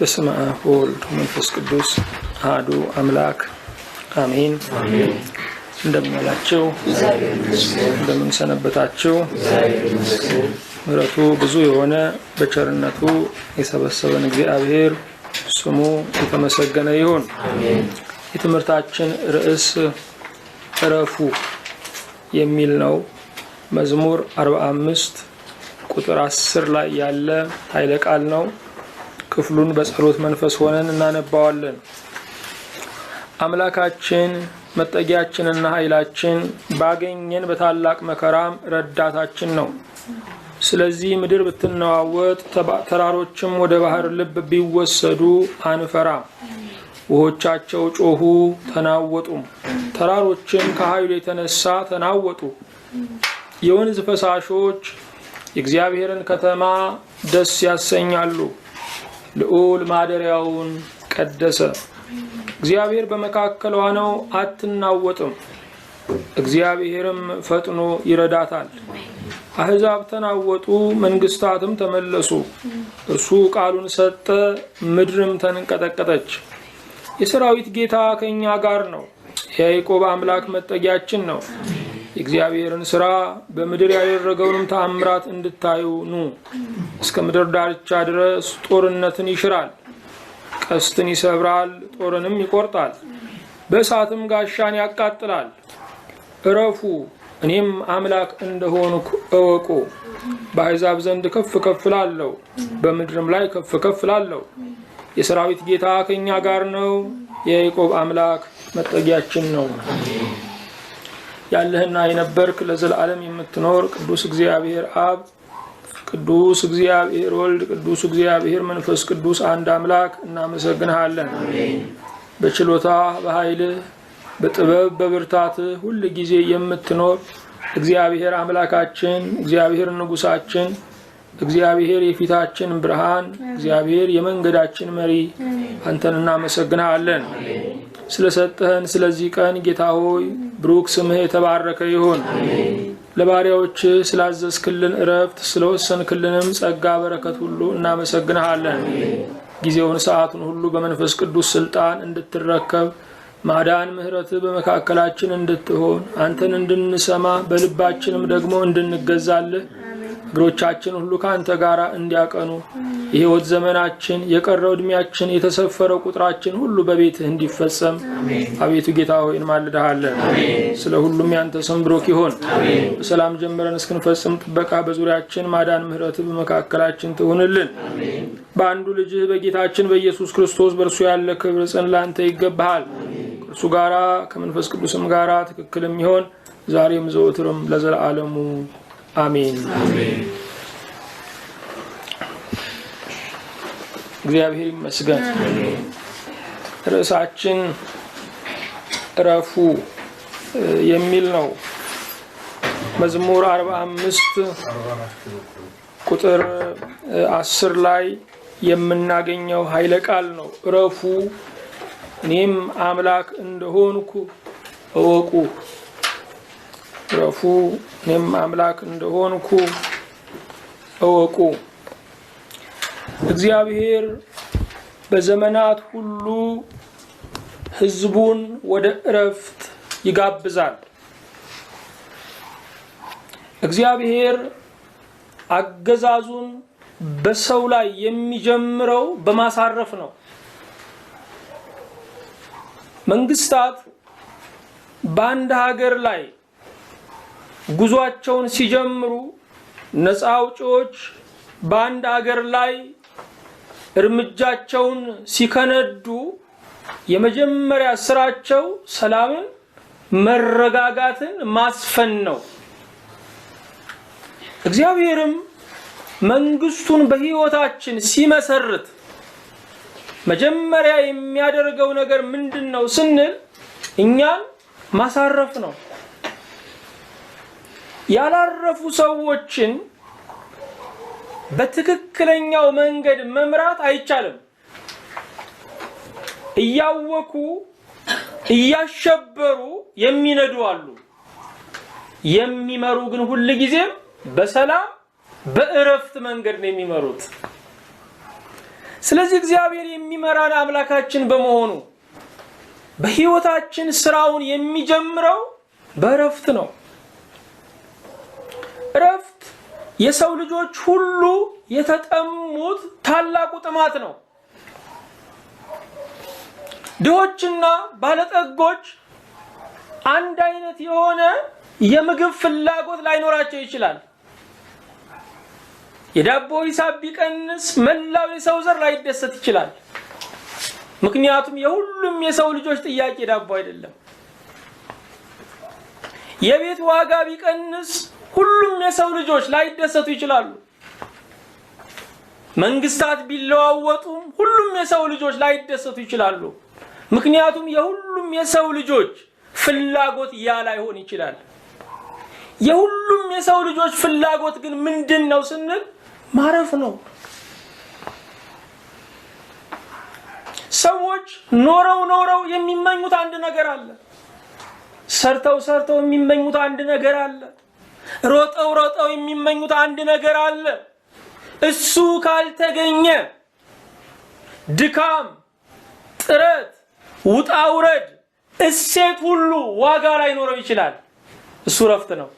በስመ አብ ወወልድ ወመንፈስ ቅዱስ አሐዱ አምላክ አሜን። እንደምን ዋላችሁ? እንደምን ሰነበታችሁ? ምሕረቱ ብዙ የሆነ በቸርነቱ የሰበሰበን እግዚአብሔር ስሙ የተመሰገነ ይሁን። የትምህርታችን ርዕስ እረፉ የሚል ነው። መዝሙር 45 ቁጥር 10 ላይ ያለ ኃይለ ቃል ነው። ክፍሉን በጸሎት መንፈስ ሆነን እናነባዋለን። አምላካችን መጠጊያችንና ኃይላችን ባገኘን በታላቅ መከራም ረዳታችን ነው። ስለዚህ ምድር ብትነዋወጥ ተራሮችም ወደ ባህር ልብ ቢወሰዱ አንፈራም። ውሆቻቸው ጮሁ ተናወጡም፣ ተራሮችም ከኃይሉ የተነሳ ተናወጡ። የወንዝ ፈሳሾች የእግዚአብሔርን ከተማ ደስ ያሰኛሉ። ልዑል ማደሪያውን ቀደሰ። እግዚአብሔር በመካከሏ ነው፣ አትናወጥም። እግዚአብሔርም ፈጥኖ ይረዳታል። አሕዛብ ተናወጡ፣ መንግስታትም ተመለሱ። እርሱ ቃሉን ሰጠ፣ ምድርም ተንቀጠቀጠች። የሰራዊት ጌታ ከእኛ ጋር ነው፣ የያዕቆብ አምላክ መጠጊያችን ነው። የእግዚአብሔርን ሥራ በምድር ያደረገውንም ተአምራት እንድታዩ ኑ። እስከ ምድር ዳርቻ ድረስ ጦርነትን ይሽራል፣ ቀስትን ይሰብራል፣ ጦርንም ይቆርጣል፣ በእሳትም ጋሻን ያቃጥላል። እረፉ፣ እኔም አምላክ እንደሆንኩ እወቁ። በአሕዛብ ዘንድ ከፍ ከፍ ላለሁ፣ በምድርም ላይ ከፍ ከፍ ላለሁ። የሰራዊት ጌታ ከእኛ ጋር ነው፣ የያዕቆብ አምላክ መጠጊያችን ነው። ያለህና የነበርክ ለዘላለም የምትኖር ቅዱስ እግዚአብሔር አብ፣ ቅዱስ እግዚአብሔር ወልድ፣ ቅዱስ እግዚአብሔር መንፈስ ቅዱስ አንድ አምላክ እናመሰግንሃለን። በችሎታ በኃይልህ በጥበብ በብርታት ሁል ጊዜ የምትኖር እግዚአብሔር አምላካችን፣ እግዚአብሔር ንጉሳችን፣ እግዚአብሔር የፊታችን ብርሃን፣ እግዚአብሔር የመንገዳችን መሪ አንተን እናመሰግንሃለን። ስለሰጠህን ስለዚህ ቀን ጌታ ሆይ ብሩክ ስምህ የተባረከ ይሁን። ለባሪያዎች ስላዘዝክልን እረፍት ስለወሰንክልንም ጸጋ በረከት ሁሉ እናመሰግንሃለን። ጊዜውን ሰዓቱን ሁሉ በመንፈስ ቅዱስ ስልጣን እንድትረከብ ማዳን ምሕረት በመካከላችን እንድትሆን አንተን እንድንሰማ በልባችንም ደግሞ እንድንገዛልህ እግሮቻችን ሁሉ ከአንተ ጋር እንዲያቀኑ የሕይወት ዘመናችን የቀረው ዕድሜያችን የተሰፈረው ቁጥራችን ሁሉ በቤትህ እንዲፈጸም አቤቱ ጌታ ሆይ እንማልድሃለን። ስለ ሁሉም ያንተ ስም ብሩክ ይሁን። በሰላም ጀምረን እስክንፈጽም ጥበቃ በዙሪያችን ማዳን ምሕረት በመካከላችን ትሁንልን። በአንዱ ልጅህ በጌታችን በኢየሱስ ክርስቶስ በእርሱ ያለ ክብር ጽን ላንተ ይገባሃል። ከእርሱ ጋራ ከመንፈስ ቅዱስም ጋራ ትክክልም ይሆን ዛሬም ዘወትርም ለዘላለሙ አሜን። እግዚአብሔር ይመስገን። ርዕሳችን እረፉ የሚል ነው። መዝሙር 45 ቁጥር 10 ላይ የምናገኘው ኃይለ ቃል ነው። እረፉ፣ እኔም አምላክ እንደሆንኩ እወቁ። እረፉ፣ እኔም አምላክ እንደሆንኩ እወቁ። እግዚአብሔር በዘመናት ሁሉ ሕዝቡን ወደ እረፍት ይጋብዛል። እግዚአብሔር አገዛዙን በሰው ላይ የሚጀምረው በማሳረፍ ነው። መንግስታት በአንድ ሀገር ላይ ጉዟቸውን ሲጀምሩ፣ ነፃ አውጪዎች በአንድ ሀገር ላይ እርምጃቸውን ሲከነዱ የመጀመሪያ ስራቸው ሰላምን፣ መረጋጋትን ማስፈን ነው። እግዚአብሔርም መንግስቱን በሕይወታችን ሲመሰርት መጀመሪያ የሚያደርገው ነገር ምንድነው ስንል እኛን ማሳረፍ ነው። ያላረፉ ሰዎችን በትክክለኛው መንገድ መምራት አይቻልም። እያወኩ እያሸበሩ የሚነዱ አሉ። የሚመሩ ግን ሁሉ ጊዜም በሰላም በእረፍት መንገድ ነው የሚመሩት። ስለዚህ እግዚአብሔር የሚመራን አምላካችን በመሆኑ በሕይወታችን ስራውን የሚጀምረው በእረፍት ነው። እረፍት የሰው ልጆች ሁሉ የተጠሙት ታላቁ ጥማት ነው። ድሆችና ባለጠጎች አንድ አይነት የሆነ የምግብ ፍላጎት ላይኖራቸው ይችላል። የዳቦ ሂሳብ ቢቀንስ መላው የሰው ዘር ላይደሰት ይችላል። ምክንያቱም የሁሉም የሰው ልጆች ጥያቄ ዳቦ አይደለም። የቤት ዋጋ ቢቀንስ ሁሉም የሰው ልጆች ላይደሰቱ ይችላሉ። መንግስታት ቢለዋወጡም ሁሉም የሰው ልጆች ላይደሰቱ ይችላሉ። ምክንያቱም የሁሉም የሰው ልጆች ፍላጎት ያ ላይሆን ይችላል። የሁሉም የሰው ልጆች ፍላጎት ግን ምንድነው ስንል ማረፍ ነው። ሰዎች ኖረው የሚመኙት አንድ ነገር አለ። ሰርተው የሚመኙት አንድ ነገር አለ። ሮጠው የሚመኙት አንድ ነገር አለ። እሱ ካልተገኘ ድካም፣ ጥረት፣ ውጣ ውረድ፣ እሴት ሁሉ ዋጋ ላይኖረው ይችላል። እሱ እረፍት ነው።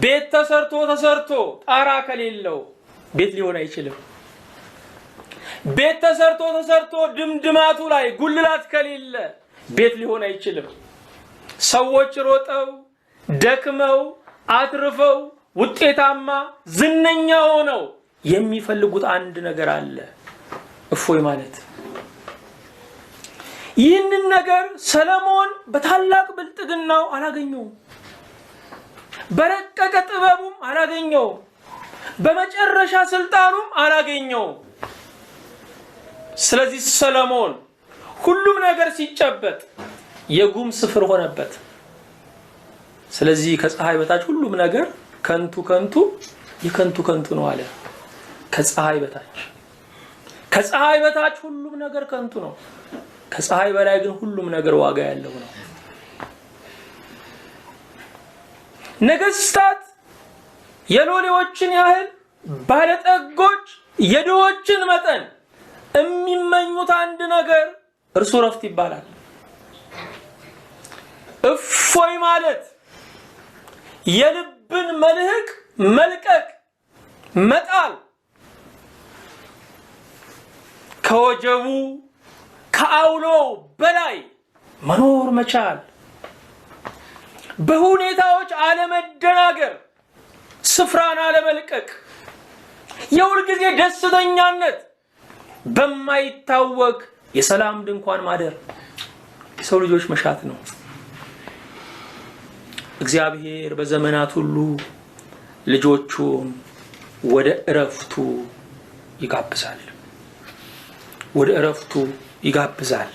ቤት ተሰርቶ ጣራ ከሌለው ቤት ሊሆን አይችልም። ቤት ተሰርቶ ድምድማቱ ላይ ጉልላት ከሌለ ቤት ሊሆን አይችልም። ሰዎች ሮጠው ደክመው አትርፈው ውጤታማ ዝነኛ ሆነው የሚፈልጉት አንድ ነገር አለ፣ እፎይ ማለት። ይህንን ነገር ሰለሞን በታላቅ ብልጥግናው አላገኘውም፣ በረቀቀ ጥበቡም አላገኘውም፣ በመጨረሻ ስልጣኑም አላገኘውም። ስለዚህ ሰለሞን ሁሉም ነገር ሲጨበጥ የጉም ስፍር ሆነበት። ስለዚህ ከፀሐይ በታች ሁሉም ነገር ከንቱ የከንቱ ነው አለ። ከፀሐይ በታች ሁሉም ነገር ከንቱ ነው። ከፀሐይ በላይ ግን ሁሉም ነገር ዋጋ ያለው ነው። ነገስታት የሎሌዎችን ያህል ባለጠጎች የድሆችን መጠን የሚመኙት አንድ ነገር እርሱ እረፍት ይባላል። እፎይ ማለት የልብን መልህቅ መልቀቅ፣ መጣል፣ ከወጀቡ ከአውሎው በላይ መኖር መቻል፣ በሁኔታዎች አለመደናገር፣ ስፍራን አለመልቀቅ፣ የሁልጊዜ ደስተኛነት በማይታወቅ የሰላም ድንኳን ማደር የሰው ልጆች መሻት ነው። እግዚአብሔር በዘመናት ሁሉ ልጆቹን ወደ እረፍቱ ይጋብዛል።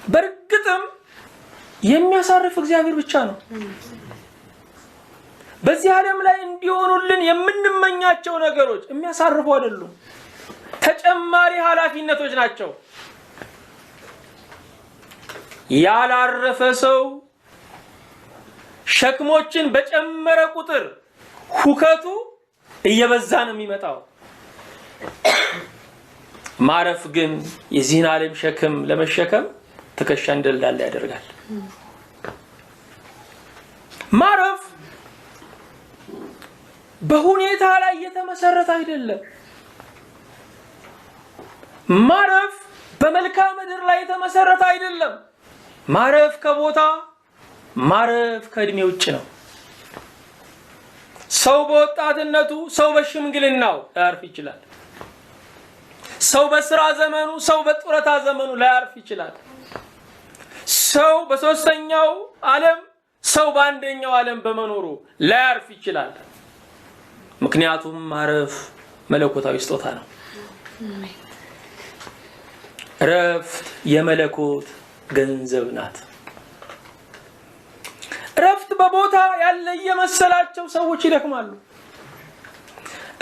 በእርግጥም የሚያሳርፍ እግዚአብሔር ብቻ ነው። በዚህ ዓለም ላይ እንዲሆኑልን የምንመኛቸው ነገሮች የሚያሳርፉ አይደሉም፣ ተጨማሪ ኃላፊነቶች ናቸው። ያላረፈ ሰው ሸክሞችን በጨመረ ቁጥር ሁከቱ እየበዛ ነው የሚመጣው። ማረፍ ግን የዚህን ዓለም ሸክም ለመሸከም ትከሻ እንደልዳለ ያደርጋል። ማረፍ በሁኔታ ላይ የተመሰረተ አይደለም። ማረፍ በመልክዓ ምድር ላይ የተመሰረተ አይደለም። ማረፍ ከቦታ ማረፍ ከእድሜ ውጭ ነው። ሰው በወጣትነቱ፣ ሰው በሽምግልናው ላያርፍ ይችላል። ሰው በስራ ዘመኑ፣ ሰው በጡረታ ዘመኑ ላያርፍ ይችላል። ሰው በሶስተኛው ዓለም፣ ሰው በአንደኛው ዓለም በመኖሩ ላያርፍ ይችላል። ምክንያቱም ማረፍ መለኮታዊ ስጦታ ነው። እረፍት የመለኮት ገንዘብ ናት። እረፍት በቦታ ያለ እየመሰላቸው ሰዎች ይደክማሉ።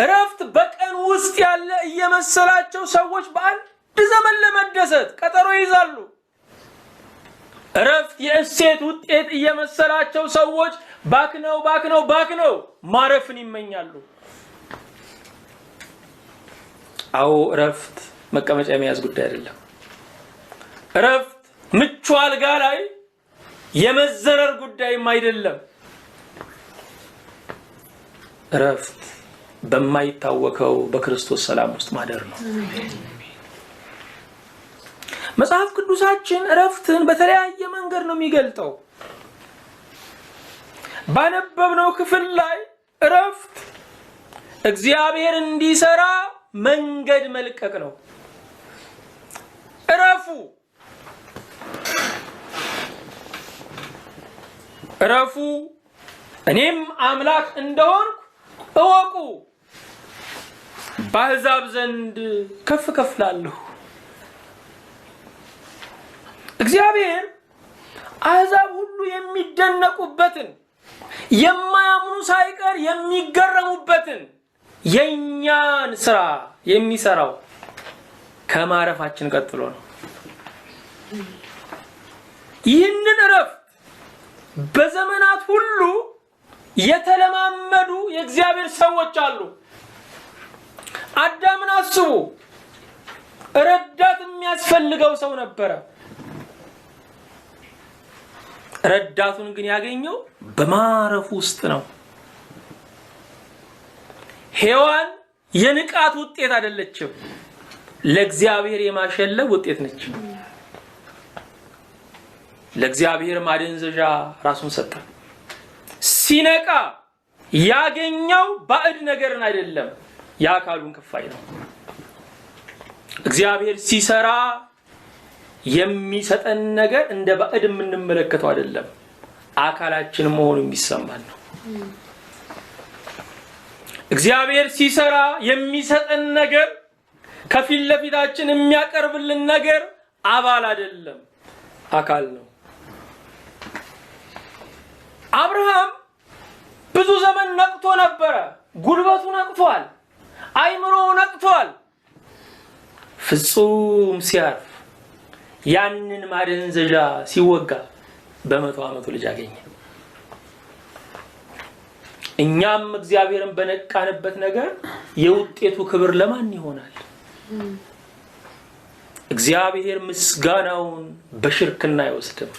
እረፍት በቀን ውስጥ ያለ እየመሰላቸው ሰዎች በአንድ ዘመን ለመደሰት ቀጠሮ ይይዛሉ። እረፍት የእሴት ውጤት እየመሰላቸው ሰዎች ባክነው ማረፍን ይመኛሉ። አዎ እረፍት መቀመጫ የመያዝ ጉዳይ አይደለም። እረፍት ምቹ አልጋ ላይ የመዘረር ጉዳይም አይደለም። እረፍት በማይታወቀው በክርስቶስ ሰላም ውስጥ ማደር ነው። መጽሐፍ ቅዱሳችን እረፍትን በተለያየ መንገድ ነው የሚገልጠው። ባነበብነው ክፍል ላይ እረፍት እግዚአብሔር እንዲሰራ መንገድ መልቀቅ ነው። እረፉ እኔም አምላክ እንደሆንኩ እወቁ፣ በአሕዛብ ዘንድ ከፍ ከፍ ላለሁ። እግዚአብሔር አሕዛብ ሁሉ የሚደነቁበትን የማያምኑ ሳይቀር የሚገረሙበትን የኛን ስራ የሚሰራው ከማረፋችን ቀጥሎ ነው። ይህንን እረፍት በዘመናት ሁሉ የተለማመዱ የእግዚአብሔር ሰዎች አሉ። አዳምን አስቡ። ረዳት የሚያስፈልገው ሰው ነበረ። ረዳቱን ግን ያገኘው በማረፉ ውስጥ ነው። ሔዋን የንቃት ውጤት አይደለችም፣ ለእግዚአብሔር የማሸለብ ውጤት ነች። ለእግዚአብሔር ማደንዘዣ ራሱን ሰጠ። ሲነቃ ያገኘው ባዕድ ነገርን አይደለም፣ የአካሉን ክፋይ ነው። እግዚአብሔር ሲሰራ የሚሰጠን ነገር እንደ ባዕድ የምንመለከተው አይደለም፣ አካላችን መሆኑ የሚሰማን ነው። እግዚአብሔር ሲሰራ የሚሰጠን ነገር ከፊት ለፊታችን የሚያቀርብልን ነገር አባል አይደለም፣ አካል ነው። አብርሃም ብዙ ዘመን ነቅቶ ነበረ። ጉልበቱ ነቅቷል፣ አይምሮው ነቅቷል። ፍጹም ሲያርፍ ያንን ማደንዘዣ ሲወጋ በ100 ዓመቱ ልጅ አገኘ። እኛም እግዚአብሔርን በነቃንበት ነገር የውጤቱ ክብር ለማን ይሆናል? እግዚአብሔር ምስጋናውን በሽርክና አይወስድም።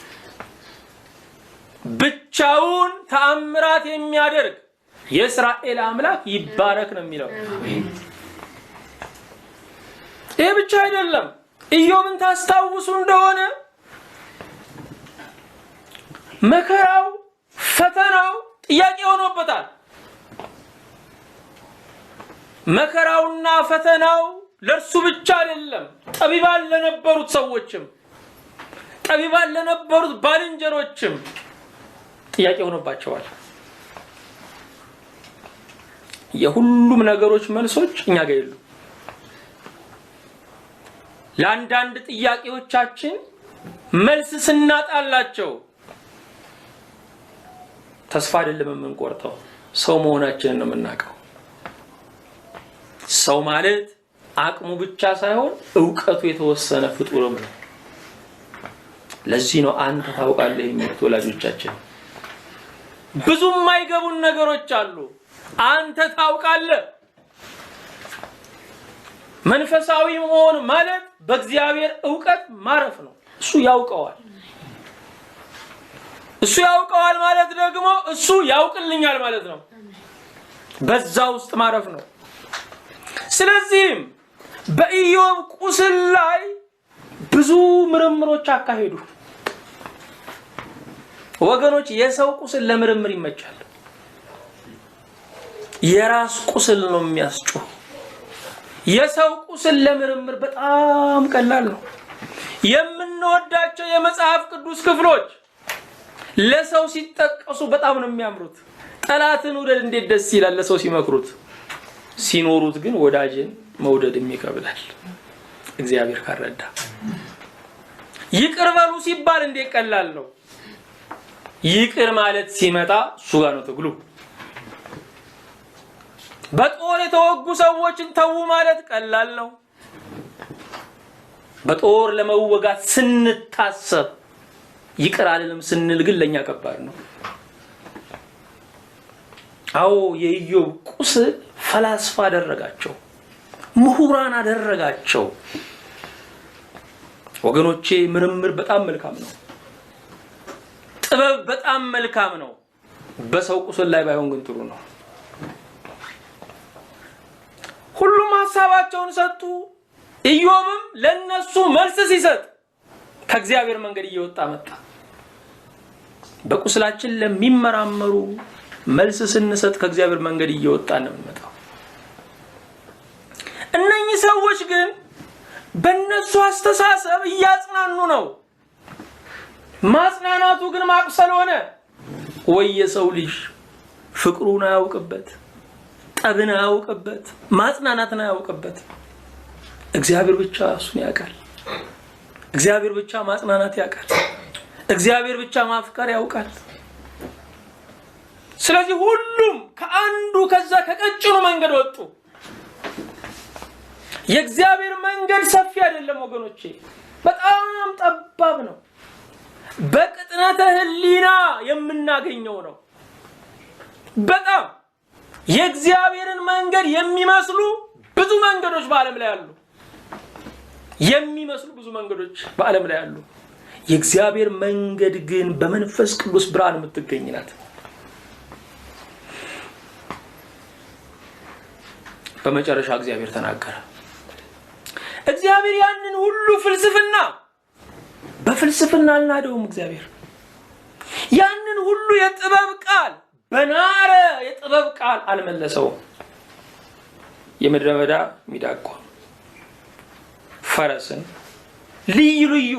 ብቻውን ተአምራት የሚያደርግ የእስራኤል አምላክ ይባረክ ነው የሚለው። ይህ ብቻ አይደለም። ኢዮብን ታስታውሱ እንደሆነ መከራው፣ ፈተናው ጥያቄ ሆኖበታል። መከራውና ፈተናው ለእርሱ ብቻ አይደለም፣ ጠቢባን ለነበሩት ሰዎችም፣ ጠቢባን ለነበሩት ባልንጀሮችም ጥያቄ ሆኖባቸዋል። የሁሉም ነገሮች መልሶች እኛ ጋር የሉ። ለአንዳንድ ጥያቄዎቻችን መልስ ስናጣላቸው ተስፋ አይደለም የምንቆርጠው፣ ሰው መሆናችንን ነው የምናውቀው። ሰው ማለት አቅሙ ብቻ ሳይሆን ዕውቀቱ የተወሰነ ፍጡርም ነው። ለዚህ ነው አንተ ታውቃለህ የሚሉት ወላጆቻችን። ብዙ የማይገቡን ነገሮች አሉ፣ አንተ ታውቃለህ። መንፈሳዊ መሆን ማለት በእግዚአብሔር ዕውቀት ማረፍ ነው። እሱ ያውቀዋል። እሱ ያውቀዋል ማለት ደግሞ እሱ ያውቅልኛል ማለት ነው። በዛ ውስጥ ማረፍ ነው። ስለዚህም በኢዮብ ቁስል ላይ ብዙ ምርምሮች አካሄዱ። ወገኖች፣ የሰው ቁስል ለምርምር ይመቻል። የራስ ቁስል ነው የሚያስጮህ። የሰው ቁስል ለምርምር በጣም ቀላል ነው። የምንወዳቸው የመጽሐፍ ቅዱስ ክፍሎች ለሰው ሲጠቀሱ በጣም ነው የሚያምሩት። ጠላትን ውደድ እንዴት ደስ ይላል ለሰው ሲመክሩት። ሲኖሩት ግን ወዳጅን መውደድም ይከብዳል። እግዚአብሔር ካረዳ ይቅር በሉ ሲባል እንዴት ቀላል ነው። ይቅር ማለት ሲመጣ እሱ ጋር ነው ትግሉ። በጦር የተወጉ ሰዎችን ተው ማለት ቀላል ነው። በጦር ለመወጋት ስንታሰብ ይቅር አልልም ስንል ግን ለኛ ከባድ ነው። አዎ የኢዮብ ቁስል ፈላስፋ አደረጋቸው፣ ምሁራን አደረጋቸው። ወገኖቼ ምርምር በጣም መልካም ነው። ጥበብ በጣም መልካም ነው። በሰው ቁስል ላይ ባይሆን ግን ጥሩ ነው። ሁሉም ሐሳባቸውን ሰጡ። ኢዮብም ለነሱ መልስ ሲሰጥ ከእግዚአብሔር መንገድ እየወጣ መጣ። በቁስላችን ለሚመራመሩ መልስ ስንሰጥ ከእግዚአብሔር መንገድ እየወጣ ነው የምንመጣው። እነኚህ ሰዎች ግን በእነሱ አስተሳሰብ እያጽናኑ ነው። ማጽናናቱ ግን ማቁሰል ሆነ። ወይ የሰው ልጅ ፍቅሩን አያውቅበት፣ ጠብን አያውቅበት፣ ማጽናናትን አያውቅበት። እግዚአብሔር ብቻ እሱን ያውቃል። እግዚአብሔር ብቻ ማጽናናት ያውቃል። እግዚአብሔር ብቻ ማፍቀር ያውቃል። ስለዚህ ሁሉም ከአንዱ ከዛ ከቀጭኑ መንገድ ወጡ። የእግዚአብሔር መንገድ ሰፊ አይደለም ወገኖቼ፣ በጣም ጠባብ ነው። በቅጥነተ ሕሊና የምናገኘው ነው። በጣም የእግዚአብሔርን መንገድ የሚመስሉ ብዙ መንገዶች በዓለም ላይ አሉ። የሚመስሉ ብዙ መንገዶች በዓለም ላይ አሉ። የእግዚአብሔር መንገድ ግን በመንፈስ ቅዱስ ብርሃን የምትገኝ ናት። በመጨረሻ እግዚአብሔር ተናገረ። እግዚአብሔር ያንን ሁሉ ፍልስፍና በፍልስፍና አልናደውም። እግዚአብሔር ያንን ሁሉ የጥበብ ቃል በናረ የጥበብ ቃል አልመለሰውም። የምድረ በዳ ሚዳቋ፣ ፈረስን፣ ልዩ ልዩ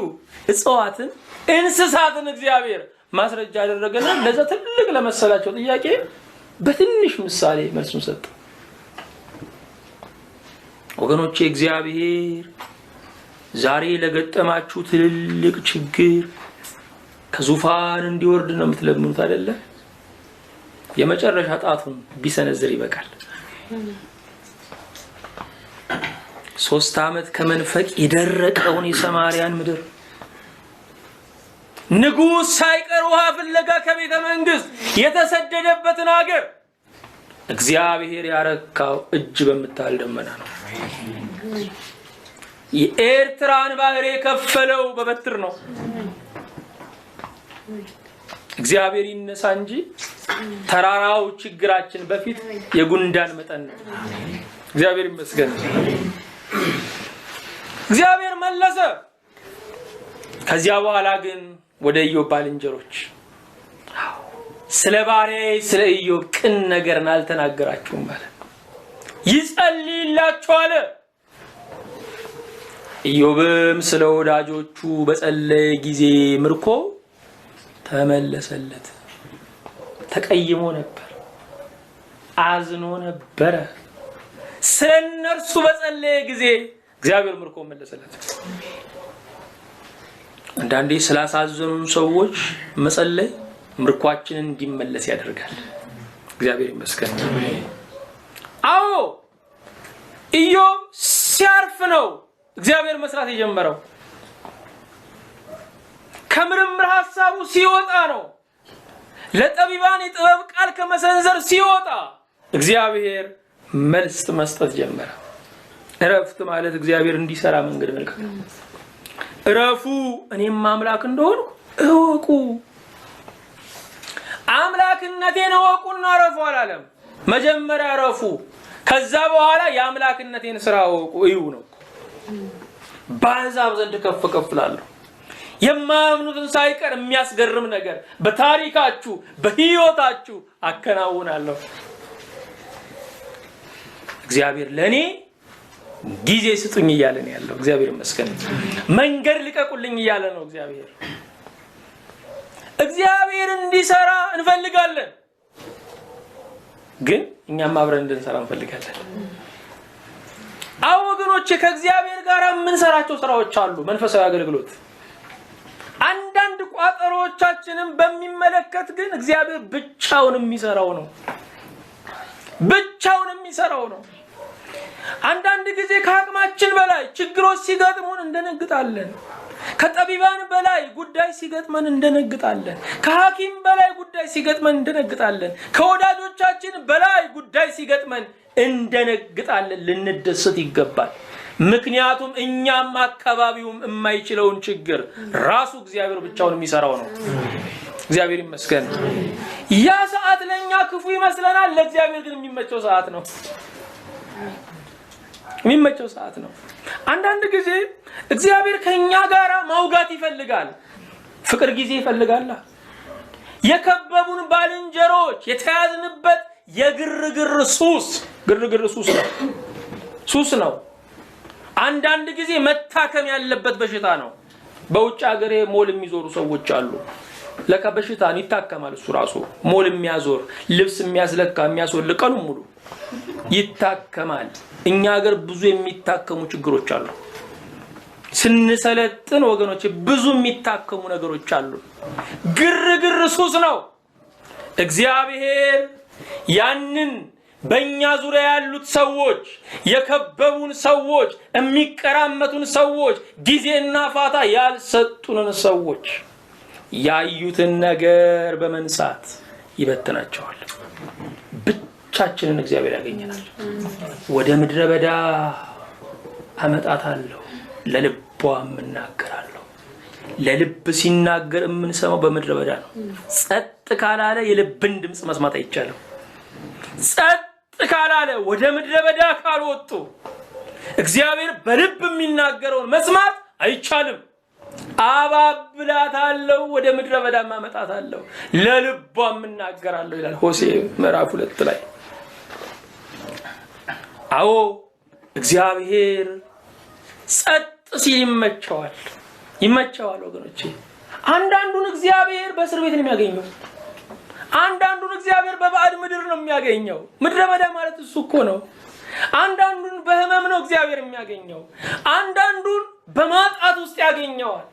እጽዋትን፣ እንስሳትን እግዚአብሔር ማስረጃ አደረገና ለዛ ትልቅ ለመሰላቸው ጥያቄ በትንሽ ምሳሌ መልሱን ሰጠ። ወገኖቼ እግዚአብሔር ዛሬ ለገጠማችሁ ትልልቅ ችግር ከዙፋን እንዲወርድ ነው የምትለምኑት አይደለ? የመጨረሻ ጣቱን ቢሰነዝር ይበቃል። 3 ዓመት ከመንፈቅ የደረቀውን የሰማርያን ምድር ንጉሥ ሳይቀር ውሃ ፍለጋ ከቤተ መንግስት የተሰደደበትን ሀገር እግዚአብሔር ያረካው እጅ በምታል ደመና ነው። የኤርትራን ባህር የከፈለው በበትር ነው። እግዚአብሔር ይነሳ እንጂ ተራራው ችግራችን በፊት የጉንዳን መጠን ነው። እግዚአብሔር ይመስገን። እግዚአብሔር መለሰ። ከዚያ በኋላ ግን ወደ ኢዮብ ባልንጀሮች ስለ ባሪያዬ ስለ ኢዮብ ቅን ነገርን አልተናገራችሁም ማለት ይጸልይላችኋል። ኢዮብም ስለ ወዳጆቹ በጸለየ ጊዜ ምርኮ ተመለሰለት። ተቀይሞ ነበር፣ አዝኖ ነበር። ስለነርሱ በጸለየ ጊዜ እግዚአብሔር ምርኮ መለሰለት። አንዳንዴ ስላሳዘኑን ሰዎች መጸለይ ምርኳችንን እንዲመለስ ያደርጋል። እግዚአብሔር ይመስገን። አዎ ኢዮብ ሲያርፍ ነው እግዚአብሔር መስራት የጀመረው። ከምርምር ሐሳቡ ሲወጣ ነው። ለጠቢባን የጥበብ ቃል ከመሰንዘር ሲወጣ እግዚአብሔር መልስ መስጠት ጀመረ። እረፍት ማለት እግዚአብሔር እንዲሰራ መንገድ መልካም ነው። እረፉ እኔም አምላክ እንደሆንኩ እወቁ። አምላክነቴን እወቁና እረፉ አላለም። መጀመሪያ እረፉ፣ ከዛ በኋላ የአምላክነቴን ስራ እወቁ እዩ ነው። በአሕዛብ ዘንድ ከፍ ከፍ እላለሁ። የማያምኑትን ሳይቀር የሚያስገርም ነገር በታሪካችሁ በህይወታችሁ አከናውናለሁ። እግዚአብሔር ለኔ ጊዜ ስጡኝ እያለ ነው ያለው። እግዚአብሔር ይመስገን። መንገድ ልቀቁልኝ እያለ ነው እግዚአብሔር። እግዚአብሔር እንዲሰራ እንፈልጋለን፣ ግን እኛም አብረን እንድንሰራ እንፈልጋለን። አዎ ወገኖቼ ከእግዚአብሔር ጋር የምንሰራቸው ስራዎች አሉ። መንፈሳዊ አገልግሎት አንዳንድ ቋጠሮቻችንን በሚመለከት ግን እግዚአብሔር ብቻውን የሚሰራው ነው። ብቻውን የሚሰራው ነው። አንዳንድ ጊዜ ከአቅማችን በላይ ችግሮች ሲገጥሙን እንደነግጣለን። ከጠቢባን በላይ ጉዳይ ጉዳይ ሲገጥመን እንደነግጣለን። ከሐኪም በላይ ጉዳይ ሲገጥመን እንደነግጣለን። ከወዳጆቻችን በላይ ጉዳይ ሲገጥመን እንደነግጣለን። ልንደሰት ይገባል። ምክንያቱም እኛም አካባቢውም የማይችለውን ችግር ራሱ እግዚአብሔር ብቻውን የሚሰራው ነው። እግዚአብሔር ይመስገን። ያ ሰዓት ለኛ ክፉ ይመስለናል፣ ለእግዚአብሔር ግን የሚመቸው ሰዓት ነው። የሚመቸው ሰዓት ነው። አንዳንድ ጊዜ እግዚአብሔር ከኛ ጋራ ማውጋት ይፈልጋል። ፍቅር ጊዜ ይፈልጋል። የከበቡን ባልንጀሮች የተያዝንበት የግርግር ሱስ ነው። አንዳንድ ጊዜ መታከም ያለበት በሽታ ነው። በውጭ ሀገር ሞል የሚዞሩ ሰዎች አሉ። ለካ በሽታን ይታከማል። እሱ ራሱ ሞል የሚያዞር ልብስ የሚያስለካ የሚያስወልቅ ቀኑን ሙሉ ይታከማል። እኛ ሀገር ብዙ የሚታከሙ ችግሮች አሉ። ስንሰለጥን ወገኖች ብዙ የሚታከሙ ነገሮች አሉ። ግርግር ሱስ ነው። እግዚአብሔር ያንን በእኛ ዙሪያ ያሉት ሰዎች፣ የከበቡን ሰዎች፣ የሚቀራመቱን ሰዎች፣ ጊዜና ፋታ ያልሰጡንን ሰዎች ያዩትን ነገር በመንሳት ይበትናቸዋል። ብቻችንን እግዚአብሔር ያገኘናል። ወደ ምድረ በዳ አመጣታለሁ፣ ለልቧም እናገራለሁ። ለልብ ሲናገር የምንሰማው በምድረ በዳ ነው። ጸጥ ካላለ የልብን ድምፅ መስማት አይቻልም። ጸጥ ካላለ ወደ ምድረ በዳ ካልወጡ እግዚአብሔር በልብ የሚናገረውን መስማት አይቻልም። አባብላታለሁ፣ ወደ ምድረ በዳ ማመጣታለሁ፣ ለልቧም እናገራለሁ ይላል ሆሴዕ ምዕራፍ 2 ላይ። አዎ እግዚአብሔር ጸጥ ሲል ይመቸዋል ወገኖቼ። አንዳንዱን እግዚአብሔር በእስር ቤት ነው የሚያገኘው። አንዳንዱን እግዚአብሔር በባዕድ ምድር ነው የሚያገኘው። ምድረ በዳ ማለት እሱ እኮ ነው። አንዳንዱን በህመም ነው እግዚአብሔር የሚያገኘው። አንዳንዱን በማጣት ውስጥ ያገኘዋል።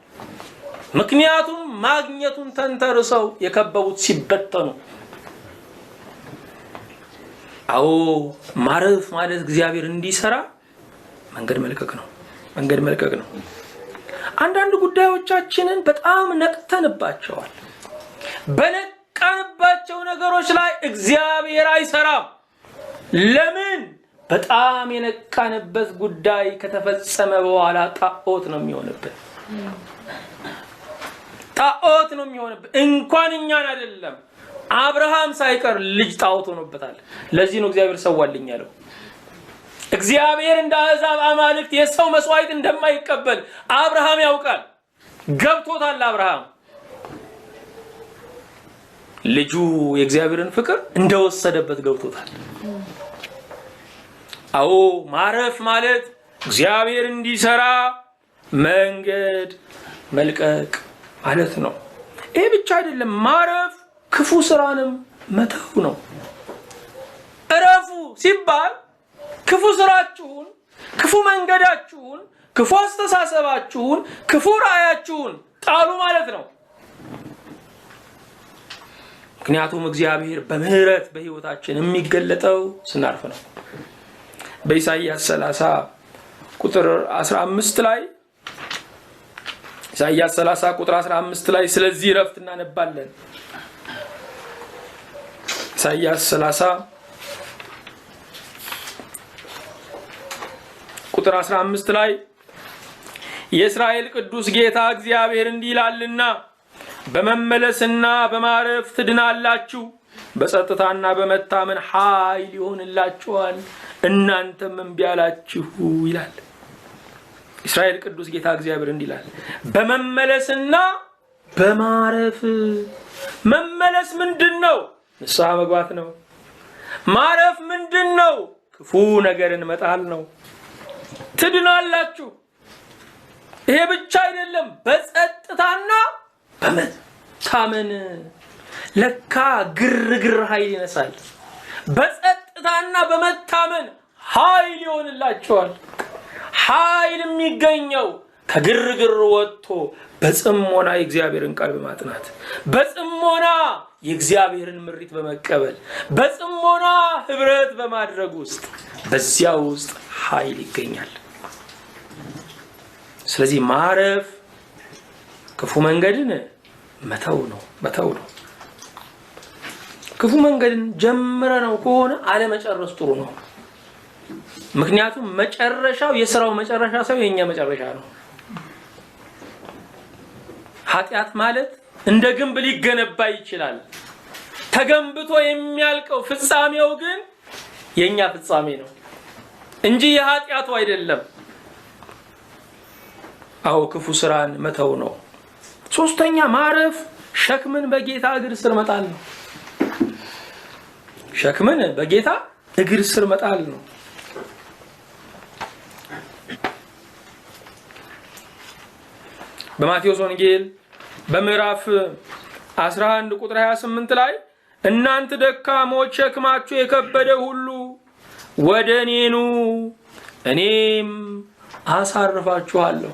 ምክንያቱም ማግኘቱን ተንተርሰው የከበቡት ሲበተኑ። አዎ ማረፍ ማለት እግዚአብሔር እንዲሰራ መንገድ መልቀቅ ነው። አንዳንድ ጉዳዮቻችንን በጣም ነቅተንባቸዋል። በነቃንባቸው ነገሮች ላይ እግዚአብሔር አይሰራም። ለምን? በጣም የነቃንበት ጉዳይ ከተፈጸመ በኋላ ጣዖት ነው የሚሆንብን። እንኳን እኛን አይደለም አብርሃም ሳይቀር ልጅ ጣዖት ሆኖበታል። ለዚህ ነው እግዚአብሔር ሰዋልኝ ያለው። እግዚአብሔር እንደ አሕዛብ አማልክት የሰው መስዋዕት እንደማይቀበል አብርሃም ያውቃል። ገብቶታል። አብርሃም ልጁ የእግዚአብሔርን ፍቅር እንደወሰደበት ገብቶታል። አዎ ማረፍ ማለት እግዚአብሔር እንዲሰራ መንገድ መልቀቅ ማለት ነው። ይሄ ብቻ አይደለም። ማረፍ ክፉ ስራንም መተው ነው። እረፉ ሲባል ክፉ ስራችሁን፣ ክፉ መንገዳችሁን፣ ክፉ አስተሳሰባችሁን፣ ክፉ ራእያችሁን ጣሉ ማለት ነው። ምክንያቱም እግዚአብሔር በምህረት በህይወታችን የሚገለጠው ስናርፍ ነው። በኢሳይያስ 30 ቁጥር 15 ላይ ኢሳይያስ 30 ቁጥር 15 ላይ ስለዚህ ረፍት እናነባለን። ኢሳይያስ 30 ቁጥር 15 ላይ የእስራኤል ቅዱስ ጌታ እግዚአብሔር እንዲህ ይላልና በመመለስና በማረፍ ትድናላችሁ፣ በጸጥታና በመታመን ኃይል ይሆንላችኋል፣ እናንተም እምቢ አላችሁ ይላል። እስራኤል ቅዱስ ጌታ እግዚአብሔር እንዲህ ይላል፣ በመመለስና በማረፍ። መመለስ ምንድነው? ንስሐ መግባት ነው። ማረፍ ምንድነው? ክፉ ነገርን መጣል ነው። ትድናላችሁ። ይሄ ብቻ አይደለም፣ በጸጥታና በመታመን። ለካ ግርግር ኃይል ይነሳል። በጸጥታና በመታመን ኃይል ይሆንላችኋል። ኃይል የሚገኘው ከግርግር ወጥቶ በጽሞና የእግዚአብሔርን ቃል በማጥናት፣ በጽሞና የእግዚአብሔርን ምሪት በመቀበል፣ በጽሞና ህብረት በማድረግ ውስጥ በዚያ ውስጥ ኃይል ይገኛል። ስለዚህ ማረፍ ክፉ መንገድን መተው ነው። ክፉ መንገድን ጀምረነው ከሆነ አለመጨረስ ጥሩ ነው። ምክንያቱም መጨረሻው የሥራው መጨረሻ ሳይሆን የኛ መጨረሻ ነው። ኃጢአት ማለት እንደ ግንብ ሊገነባ ይችላል። ተገንብቶ የሚያልቀው ፍጻሜው ግን የኛ ፍጻሜ ነው እንጂ የኃጢአቱ አይደለም። አዎ ክፉ ስራን መተው ነው። ሶስተኛ ማረፍ ሸክምን በጌታ እግር ስር መጣል ነው። ሸክምን በጌታ እግር ስር መጣል ነው። በማቴዎስ ወንጌል በምዕራፍ 11 ቁጥር 28 ላይ እናንተ ደካሞች ሸክማችሁ የከበደ ሁሉ ወደ እኔ ኑ እኔም አሳርፋችኋለሁ።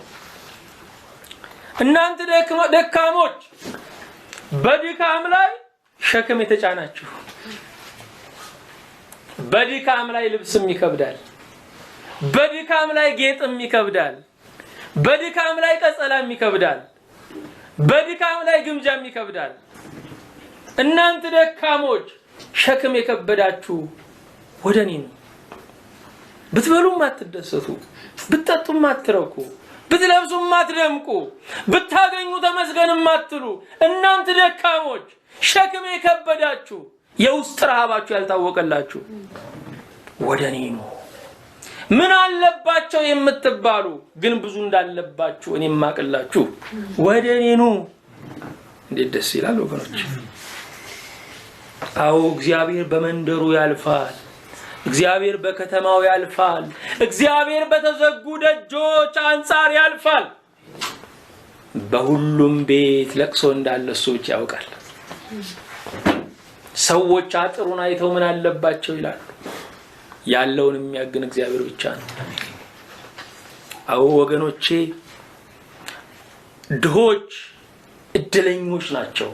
እናንተ ደካሞች በድካም ላይ ሸክም የተጫናችሁ፣ በድካም ላይ ልብስም ይከብዳል፣ በድካም ላይ ጌጥም ይከብዳል፣ በድካም ላይ ቀጸላም ይከብዳል፣ በድካም ላይ ግምጃም ይከብዳል። እናንተ ደካሞች ሸክም የከበዳችሁ ወደ እኔ ነው። ብትበሉም አትደሰቱ፣ ብትጠጡም አትረኩ፣ ብትለብሱም አትደምቁ፣ ብታገኙ ተመስገንም አትሉ። እናንተ ደካሞች ሸክም የከበዳችሁ የውስጥ ረሃባችሁ ያልታወቀላችሁ ወደ እኔ ነው። ምን አለባቸው የምትባሉ ግን ብዙ እንዳለባችሁ እኔ ማቅላችሁ ወደ እኔ ነው። እንዴት ደስ ይላል ወገኖች! አዎ እግዚአብሔር በመንደሩ ያልፋል፣ እግዚአብሔር በከተማው ያልፋል፣ እግዚአብሔር በተዘጉ ደጆች አንጻር ያልፋል። በሁሉም ቤት ለቅሶ እንዳለ እሱ ብቻ ያውቃል። ሰዎች አጥሩን አይተው ምን አለባቸው ይላሉ። ያለውን የሚያገን እግዚአብሔር ብቻ ነው። አዎ ወገኖቼ ድሆች እድለኞች ናቸው።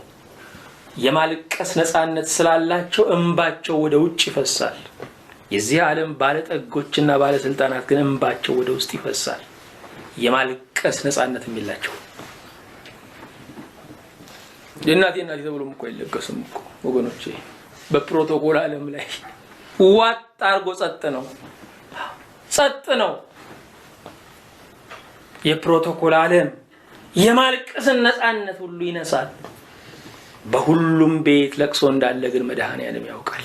የማልቀስ ነፃነት ስላላቸው እንባቸው ወደ ውጭ ይፈሳል። የዚህ ዓለም ባለጠጎችና ባለስልጣናት ግን እንባቸው ወደ ውስጥ ይፈሳል። የማልቀስ ነፃነት የሚላቸው የእናቴ ተብሎም እኮ አይለቀስም እኮ ወገኖቼ። በፕሮቶኮል ዓለም ላይ ዋጥ አርጎ ጸጥ ነው። የፕሮቶኮል ዓለም የማልቀስን ነፃነት ሁሉ ይነሳል። በሁሉም ቤት ለቅሶ እንዳለ ግን መድኃኔዓለም ያውቃል።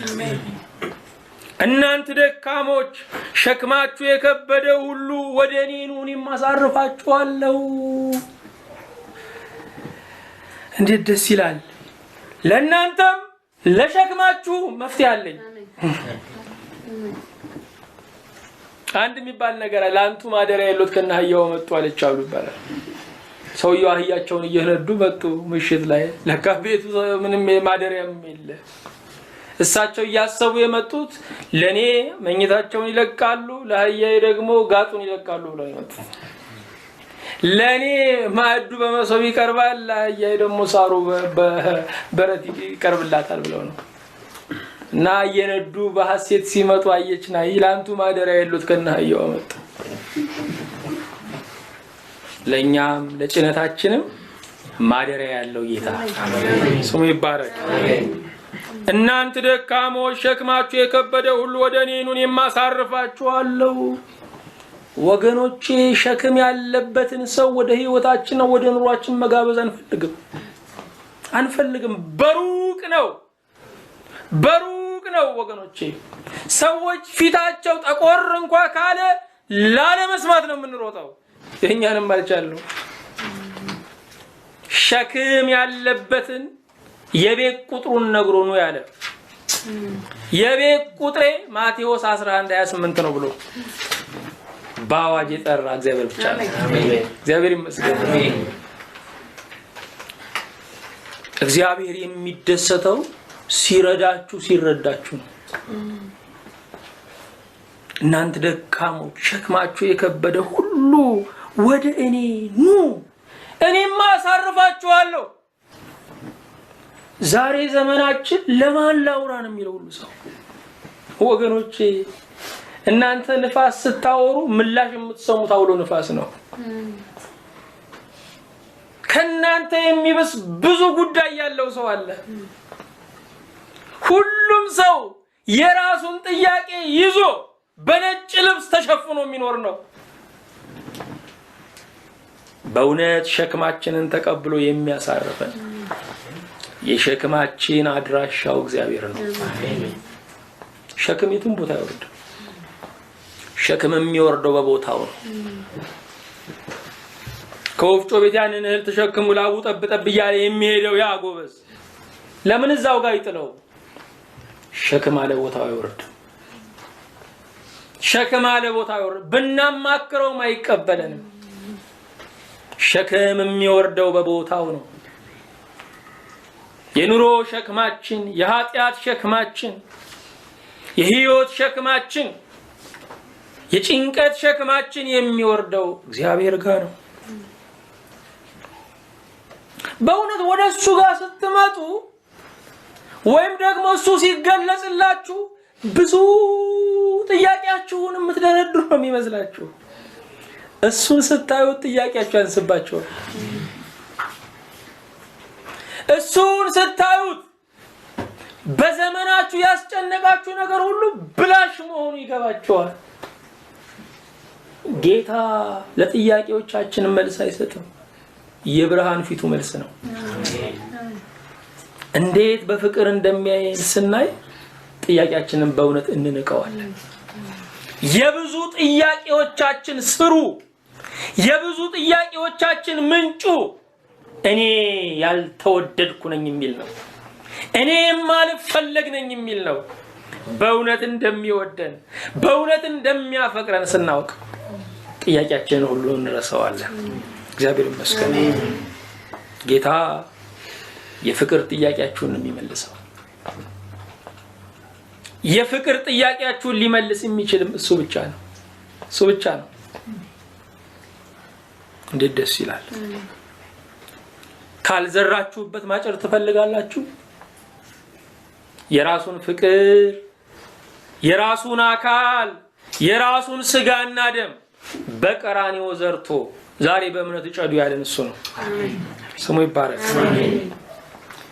እናንተ ደካሞች ሸክማችሁ የከበደ ሁሉ ወደ እኔ ኑ እኔም አሳርፋችኋለሁ። እንዴት ደስ ይላል! ለእናንተም ለሸክማችሁ መፍትሄ አለኝ። አንድ የሚባል ነገር አለ። አንቱ ማደሪያ የሎት ከነ አህያው መጡ አለች አሉ ይባላል። ሰውየው አህያቸውን እየነዱ መጡ። ምሽት ላይ ለካ ቤቱ ምንም ማደሪያም የለ። እሳቸው እያሰቡ የመጡት ለኔ መኝታቸውን ይለቃሉ፣ ለአህያዬ ደግሞ ጋጡን ይለቃሉ ብለው ይመጡ። ለኔ ማዕዱ በመሶብ ይቀርባል፣ ለአህያዬ ደግሞ ሳሩ በበረት ይቀርብላታል ብለው ነው። እና እየነዱ በሐሴት ሲመጡ አየችና ይላንቱ ማደሪያ የሎት ከነ አህያው መጡ። ለኛም ለጭነታችንም ማደሪያ ያለው ጌታ ስሙ ይባረክ። እናንተ ደካሞች ሸክማችሁ የከበደ ሁሉ ወደ እኔ ኑ እኔም አሳርፋችኋለሁ። ወገኖቼ ሸክም ያለበትን ሰው ወደ ህይወታችን ወደ ኑሯችን መጋበዝ አንፈልግም። በሩቅ ነው ወገኖቼ። ሰዎች ፊታቸው ጠቆር እንኳን ካለ ላለመስማት ነው የምንሮጠው። የኛንም አልቻለሁ። ሸክም ያለበትን የቤት ቁጥሩን ነግሮ ነው ያለ። የቤት ቁጥሬ ማቴዎስ 11:28 ነው ብሎ ባዋጅ የጠራ እግዚአብሔር ብቻ ነው። እግዚአብሔር ይመስገን። እግዚአብሔር የሚደሰተው ሲረዳችሁ ነው። እናንተ ደካሞች ሸክማችሁ የከበደ ሁሉ ወደ እኔ ኑ እኔም አሳርፋችኋለሁ። ዛሬ ዘመናችን ለማን ላውራ ነው የሚለው ሁሉ ሰው። ወገኖቼ እናንተ ንፋስ ስታወሩ ምላሽ የምትሰሙት አውሎ ንፋስ ነው። ከናንተ የሚበስ ብዙ ጉዳይ ያለው ሰው አለ። ሁሉም ሰው የራሱን ጥያቄ ይዞ በነጭ ልብስ ተሸፍኖ የሚኖር ነው። በእውነት ሸክማችንን ተቀብሎ የሚያሳርፈን የሸክማችን አድራሻው እግዚአብሔር ነው። ሸክም የትም ቦታ ይወርድ። ሸክም የሚወርደው በቦታው ነው። ከወፍጮ ቤት ያንን እህል ተሸክሙ ላቡ ጠብ ጠብ እያለ የሚሄደው ያ ጎበዝ ለምን እዛው ጋር ይጥለው? ሸክም አለ ቦታው ይወርድ። ሸክም አለ ቦታው ይወርድ። ብናማክረውም አይቀበለንም። ሸክም የሚወርደው በቦታው ነው። የኑሮ ሸክማችን፣ የኃጢአት ሸክማችን፣ የህይወት ሸክማችን፣ የጭንቀት ሸክማችን የሚወርደው እግዚአብሔር ጋር ነው። በእውነት ወደ እሱ ጋር ስትመጡ ወይም ደግሞ እሱ ሲገለጽላችሁ ብዙ ጥያቄያችሁን የምትደረድሩ ነው የሚመስላችሁ። እሱን ስታዩት ጥያቄያችሁ ያንስባችኋል። እሱን ስታዩት በዘመናችሁ ያስጨነቃችሁ ነገር ሁሉ ብላሽ መሆኑ ይገባችኋል። ጌታ ለጥያቄዎቻችን መልስ አይሰጥም። የብርሃን ፊቱ መልስ ነው። እንዴት በፍቅር እንደሚያየን ስናይ ጥያቄያችንን በእውነት እንንቀዋለን። የብዙ ጥያቄዎቻችን ስሩ፣ የብዙ ጥያቄዎቻችን ምንጩ እኔ ያልተወደድኩ ነኝ የሚል ነው። እኔ የማልፈለግ ነኝ የሚል ነው። በእውነት እንደሚወደን በእውነት እንደሚያፈቅረን ስናውቅ ጥያቄያችንን ሁሉ እንረሳዋለን። እግዚአብሔር ይመስገን። ጌታ የፍቅር ጥያቄያችሁን የሚመልሰው የፍቅር ጥያቄያችሁን ሊመልስ የሚችልም እሱ ብቻ ነው። እሱ ብቻ ነው። እንዴት ደስ ይላል! ካልዘራችሁበት ማጨር ትፈልጋላችሁ? የራሱን ፍቅር፣ የራሱን አካል፣ የራሱን ስጋና ደም በቀራንዮ ዘርቶ ዛሬ በእምነት ጨዱ ያለን እሱ ነው። ስሙ ይባረክ።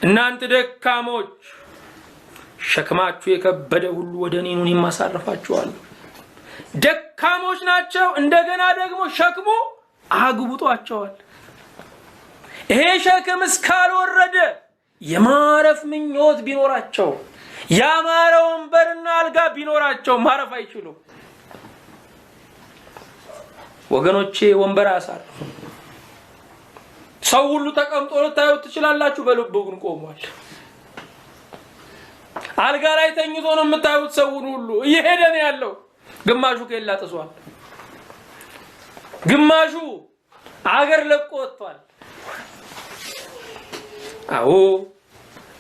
እናንተ ደካሞች ሸክማችሁ የከበደ ሁሉ ወደ እኔ ኑ የማሳርፋችኋለሁ። ደካሞች ናቸው። እንደገና ደግሞ ሸክሙ አግብጧቸዋል። ይሄ ሸክም እስካልወረደ የማረፍ ምኞት ቢኖራቸው፣ ያማረ ወንበርና አልጋ ቢኖራቸው ማረፍ አይችሉም። ወገኖቼ ወንበር አያሳርፍም። ሰው ሁሉ ተቀምጦ ልታዩት ትችላላችሁ፣ በልቡ ግን ቆሟል። አልጋ ላይ ተኝቶ ነው የምታዩት። ሰውን ሁሉ እየሄደ ነው ያለው። ግማሹ ከላ ጥሷል፣ ግማሹ አገር ለቆ ወጥቷል። አዎ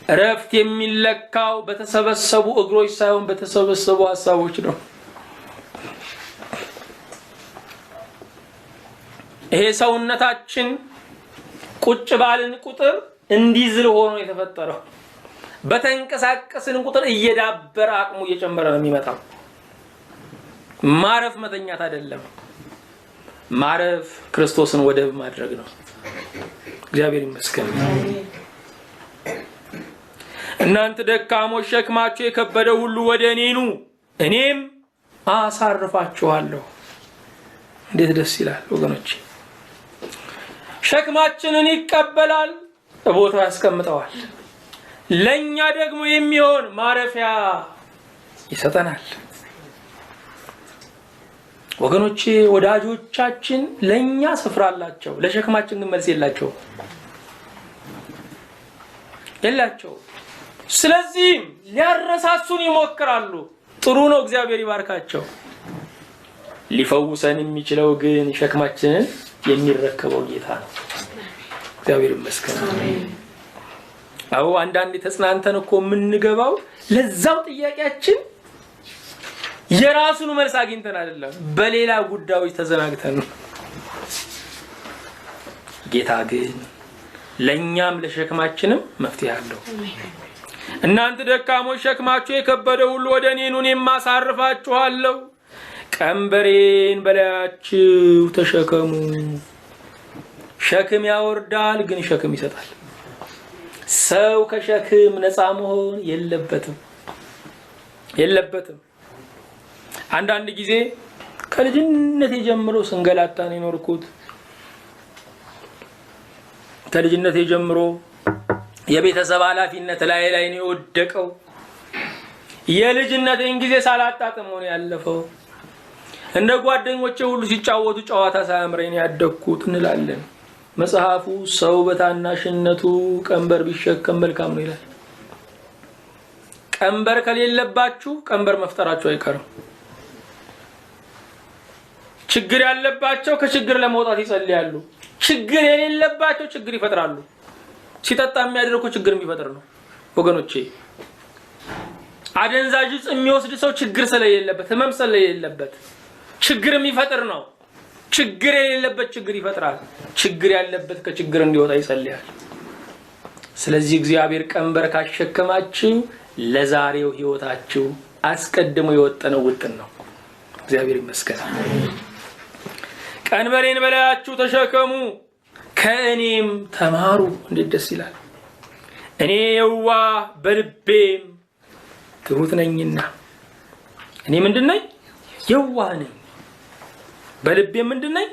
እረፍት የሚለካው በተሰበሰቡ እግሮች ሳይሆን በተሰበሰቡ ሐሳቦች ነው። ይሄ ሰውነታችን ቁጭ ባልን ቁጥር እንዲዝል ሆኖ የተፈጠረው፣ በተንቀሳቀስን ቁጥር እየዳበረ አቅሙ እየጨመረ ነው የሚመጣው። ማረፍ መተኛት አይደለም። ማረፍ ክርስቶስን ወደብ ማድረግ ነው። እግዚአብሔር ይመስገን። እናንተ ደካሞች ሸክማችሁ የከበደ ሁሉ ወደ እኔ ኑ እኔም አሳርፋችኋለሁ። እንዴት ደስ ይላል ወገኖች! ሸክማችንን ይቀበላል፣ ቦታው ያስቀምጠዋል። ለኛ ደግሞ የሚሆን ማረፊያ ይሰጠናል። ወገኖቼ ወዳጆቻችን ለኛ ስፍራ አላቸው፣ ለሸክማችን ግን መልስ የላቸው። ስለዚህ ሊያረሳሱን ይሞክራሉ። ጥሩ ነው፣ እግዚአብሔር ይባርካቸው። ሊፈውሰን የሚችለው ግን ሸክማችንን የሚረከበው ጌታ ነው። እግዚአብሔር ይመስገን። አዎ አንዳንዴ ተጽናንተን እኮ የምንገባው ለዛው ጥያቄያችን የራሱን መልስ አግኝተን አይደለም፣ በሌላ ጉዳዮች ተዘናግተን ነው። ጌታ ግን ለኛም ለሸክማችንም መፍትሄ አለው። እናንተ ደካሞች ሸክማችሁ የከበደ ሁሉ ወደ እኔ ኑ እኔም አሳርፋችኋለሁ። ቀንበሬን በላያችሁ ተሸከሙ። ሸክም ያወርዳል ግን ሸክም ይሰጣል። ሰው ከሸክም ነፃ መሆን የለበትም። አንዳንድ ጊዜ ከልጅነቴ ጀምሮ ስንገላታ ነው የኖርኩት። ከልጅነቴ ጀምሮ የቤተሰብ ኃላፊነት ላይ ነው የወደቀው። የልጅነቴን ጊዜ ሳላጣጥም ነው ያለፈው። እንደ ጓደኞቼ ሁሉ ሲጫወቱ ጨዋታ ሳያምረኝ ያደግኩት እንላለን። መጽሐፉ ሰው በታናሽነቱ ቀንበር ቢሸከም መልካም ነው ይላል። ቀንበር ከሌለባችሁ ቀንበር መፍጠራችሁ አይቀርም። ችግር ያለባቸው ከችግር ለመውጣት ይጸልያሉ። ችግር የሌለባቸው ችግር ይፈጥራሉ። ሲጠጣ የሚያደርገው ችግር የሚፈጥር ነው ወገኖቼ። አደንዛዥ ዕፅ የሚወስድ ሰው ችግር ስለሌለበት ህመም ስለሌለበት ችግር የሚፈጥር ነው። ችግር የሌለበት ችግር ይፈጥራል። ችግር ያለበት ከችግር እንዲወጣ ይጸልያል። ስለዚህ እግዚአብሔር ቀንበር ካሸከማችሁ ለዛሬው ህይወታችሁ አስቀድሞ የወጠነው ውጥን ነው። እግዚአብሔር ይመስገን። ቀንበሬን በላያችሁ ተሸከሙ ከእኔም ተማሩ። እንዴት ደስ ይላል! እኔ የዋህ በልቤም ትሁት ነኝና። እኔ ምንድነኝ? የዋህ ነኝ። በልቤም ምንድነኝ?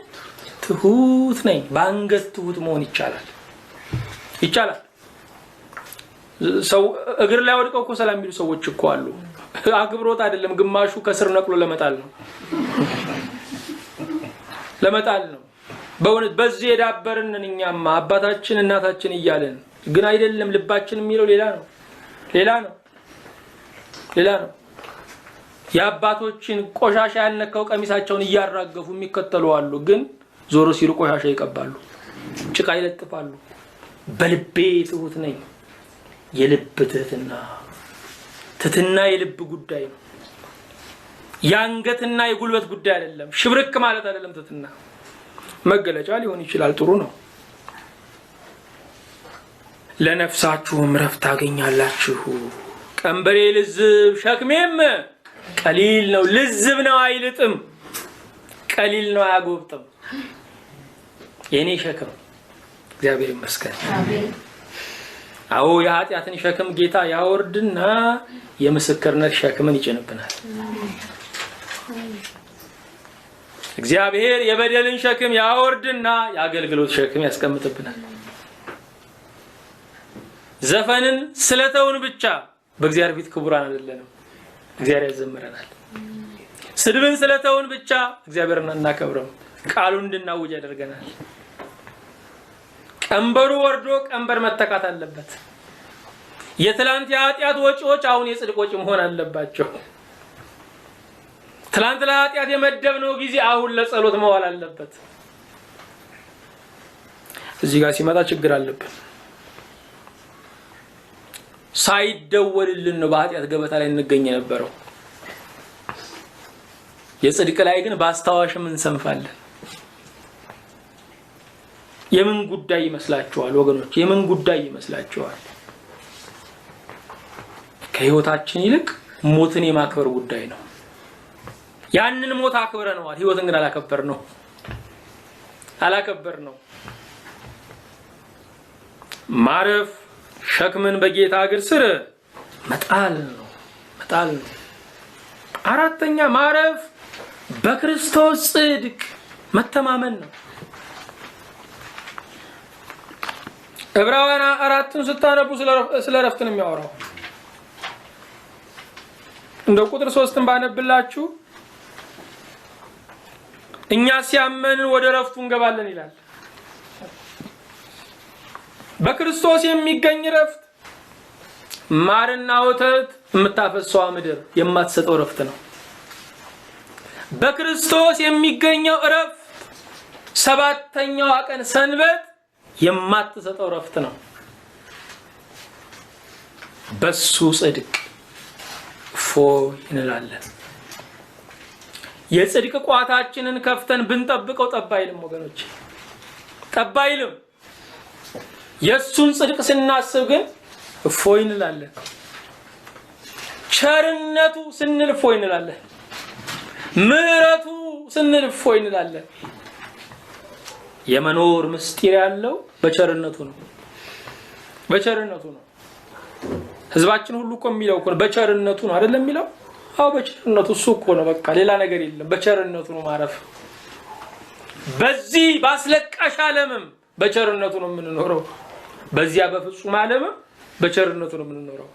ትሁት ነኝ። በአንገት ትሁት መሆን ይቻላል። ሰው እግር ላይ ወድቀው እኮ ሰላም የሚሉ ሰዎች እኮ አሉ። አክብሮት አይደለም፣ ግማሹ ከስር ነቅሎ ለመጣል ነው። በእውነት በዚህ የዳበርንን እኛማ አባታችን እናታችን እያለን ግን አይደለም። ልባችን የሚለው ሌላ ነው። የአባቶችን ቆሻሻ ያልነካው ቀሚሳቸውን እያራገፉ የሚከተሉ አሉ። ግን ዞሮ ሲሉ ቆሻሻ ይቀባሉ፣ ጭቃ ይለጥፋሉ። በልቤ ትሁት ነኝ። የልብ ትህትና የልብ ጉዳይ ነው። የአንገትና የጉልበት ጉዳይ አይደለም። ሽብርክ ማለት አይደለም። ትህትና መገለጫ ሊሆን ይችላል። ጥሩ ነው። ለነፍሳችሁም ረፍት ታገኛላችሁ። ቀንበሬ ልዝብ ሸክሜም ቀሊል ነው። ልዝብ ነው አይልጥም፣ ቀሊል ነው አያጎብጥም። የኔ ሸክም እግዚአብሔር ይመስገን። አዎ የኃጢአትን ሸክም ጌታ ያወርድና የምስክርነት ሸክምን ይጭንብናል። እግዚአብሔር የበደልን ሸክም ያወርድና የአገልግሎት ሸክም ያስቀምጥብናል። ዘፈንን ስለተውን ብቻ በእግዚአብሔር ፊት ክቡራን አይደለንም። እግዚአብሔር ያዘምረናል። ስድብን ስለተውን ብቻ እግዚአብሔርን እናከብረው፣ ቃሉን እንድናውጅ ያደርገናል። ቀንበሩ ወርዶ ቀንበር መተካት አለበት። የትላንት የኃጢአት ወጪዎች አሁን የጽድቅ ወጪ መሆን አለባቸው። ትላንት ለኃጢአት የመደብነው ጊዜ አሁን ለጸሎት መዋል አለበት። እዚህ ጋር ሲመጣ ችግር አለብን። ሳይደወልልን ነው በኃጢአት ገበታ ላይ እንገኝ የነበረው። የጽድቅ ላይ ግን ባስታዋሽም እንሰንፋለን። የምን ጉዳይ ይመስላችኋል ወገኖች? የምን ጉዳይ ይመስላችኋል? ከህይወታችን ይልቅ ሞትን የማክበር ጉዳይ ነው። ያንን ሞት አክብረነዋል፣ ህይወትን ግን አላከበር ነው። ማረፍ ሸክምን በጌታ እግር ስር መጣል ነው። አራተኛ ማረፍ በክርስቶስ ጽድቅ መተማመን ነው። ዕብራውያን 4ን ስታነቡ ስለ ረፍት ነው የሚያወራው። እንደ ቁጥር 3ን ባነብላችሁ እኛ ሲያመንን ወደ ረፍቱ እንገባለን ይላል። በክርስቶስ የሚገኝ ረፍት ማርና ወተት የምታፈሰዋ ምድር የማትሰጠው ረፍት ነው። በክርስቶስ የሚገኘው ረፍት ሰባተኛው ቀን ሰንበት የማትሰጠው ረፍት ነው። በሱ ጽድቅ ፎይ እንላለን። የጽድቅ ቋታችንን ከፍተን ብንጠብቀው ጠባይልም ወገኖች፣ ጠባይልም። የሱን ጽድቅ ስናስብ ግን ፎይ እንላለን። ቸርነቱ ስንል ፎይ እንላለን። ምሕረቱ ስንል ፎይ እንላለን። የመኖር ምስጢር ያለው በቸርነቱ ነው። በቸርነቱ ነው። ህዝባችን ሁሉ እኮ የሚለው እኮ በቸርነቱ ነው አይደለም የሚለው? አዎ በቸርነቱ እሱ እኮ ነው። በቃ ሌላ ነገር የለም። በቸርነቱ ነው ማረፍ። በዚህ ባስለቃሽ ዓለምም በቸርነቱ ነው የምንኖረው። በዚያ በፍጹም ዓለምም በቸርነቱ ነው የምንኖረው።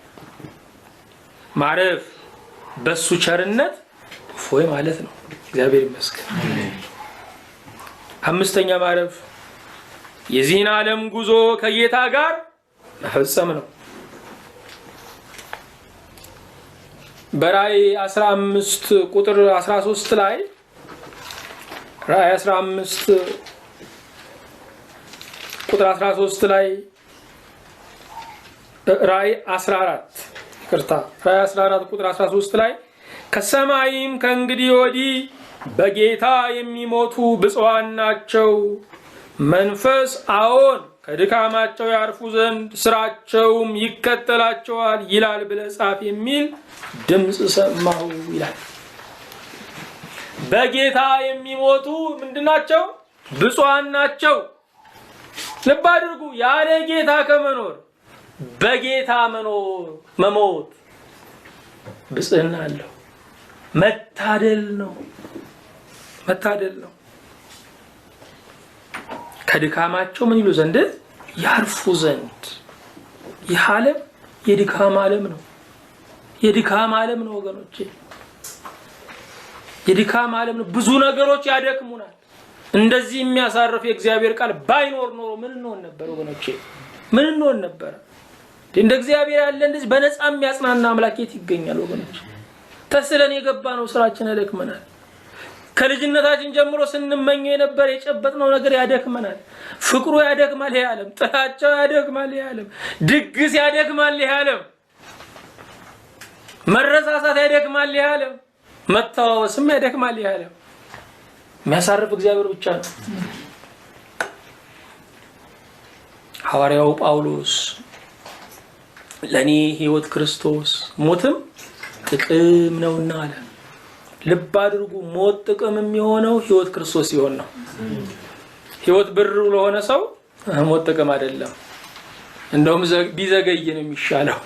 ማረፍ በሱ ቸርነት ፎይ ማለት ነው። እግዚአብሔር ይመስገን። አምስተኛ ማረፍ የዚህን ዓለም ጉዞ ከጌታ ጋር መፈጸም ነው። በራእይ 15 ቁጥር 13 ላይ ራእይ 15 ቁጥር 13 ላይ ራእይ 14 ይቅርታ ራእይ 14 ቁጥር 13 ላይ ከሰማይም ከእንግዲህ ወዲህ በጌታ የሚሞቱ ብፁዓን ናቸው፣ መንፈስ አዎን ከድካማቸው ያርፉ ዘንድ ስራቸውም ይከተላቸዋል ይላል ብለህ ጻፍ የሚል ድምፅ ሰማሁ ይላል። በጌታ የሚሞቱ ምንድናቸው? ብፁዓን ናቸው። ልብ አድርጉ። ያለ ጌታ ከመኖር በጌታ መሞት ብጽዕና አለው። መታደል ነው። መታደል ነው። ከድካማቸው ምን ይሉ ዘንድ ያርፉ ዘንድ። ይህ ዓለም የድካም ዓለም ነው። የድካም ዓለም ነው ወገኖቼ፣ የድካም ዓለም ነው። ብዙ ነገሮች ያደክሙናል። እንደዚህ የሚያሳርፍ የእግዚአብሔር ቃል ባይኖር ኖሮ ምን እንሆን ነበር ወገኖቼ? ምን እንሆን ነበር? እንደ እግዚአብሔር ያለ እንደዚህ በነፃ የሚያጽናና አምላክ የት ይገኛል ወገኖቼ? ተስለን የገባ ነው ስራችን ያደክመናል። ከልጅነታችን ጀምሮ ስንመኘው የነበር የጨበጥነው ነገር ያደክመናል። ፍቅሩ ያደክማል ይሄ ዓለም፣ ጥላቻው ያደክማል ይሄ ዓለም፣ ድግስ ያደክማል ይሄ ዓለም፣ መረሳሳት ያደክማል ይሄ ዓለም፣ መተዋወስም ያደክማል ይሄ ዓለም። የሚያሳርፍ እግዚአብሔር ብቻ ነው። ሐዋርያው ጳውሎስ ለኔ ሕይወት ክርስቶስ ሞትም ጥቅም ነውና አለ። ልብ አድርጉ። ሞት ጥቅም የሚሆነው ሕይወት ክርስቶስ ሲሆን ነው። ሕይወት ብር ለሆነ ሰው ሞት ጥቅም አይደለም። እንደውም ቢዘገይ ነው የሚሻለው።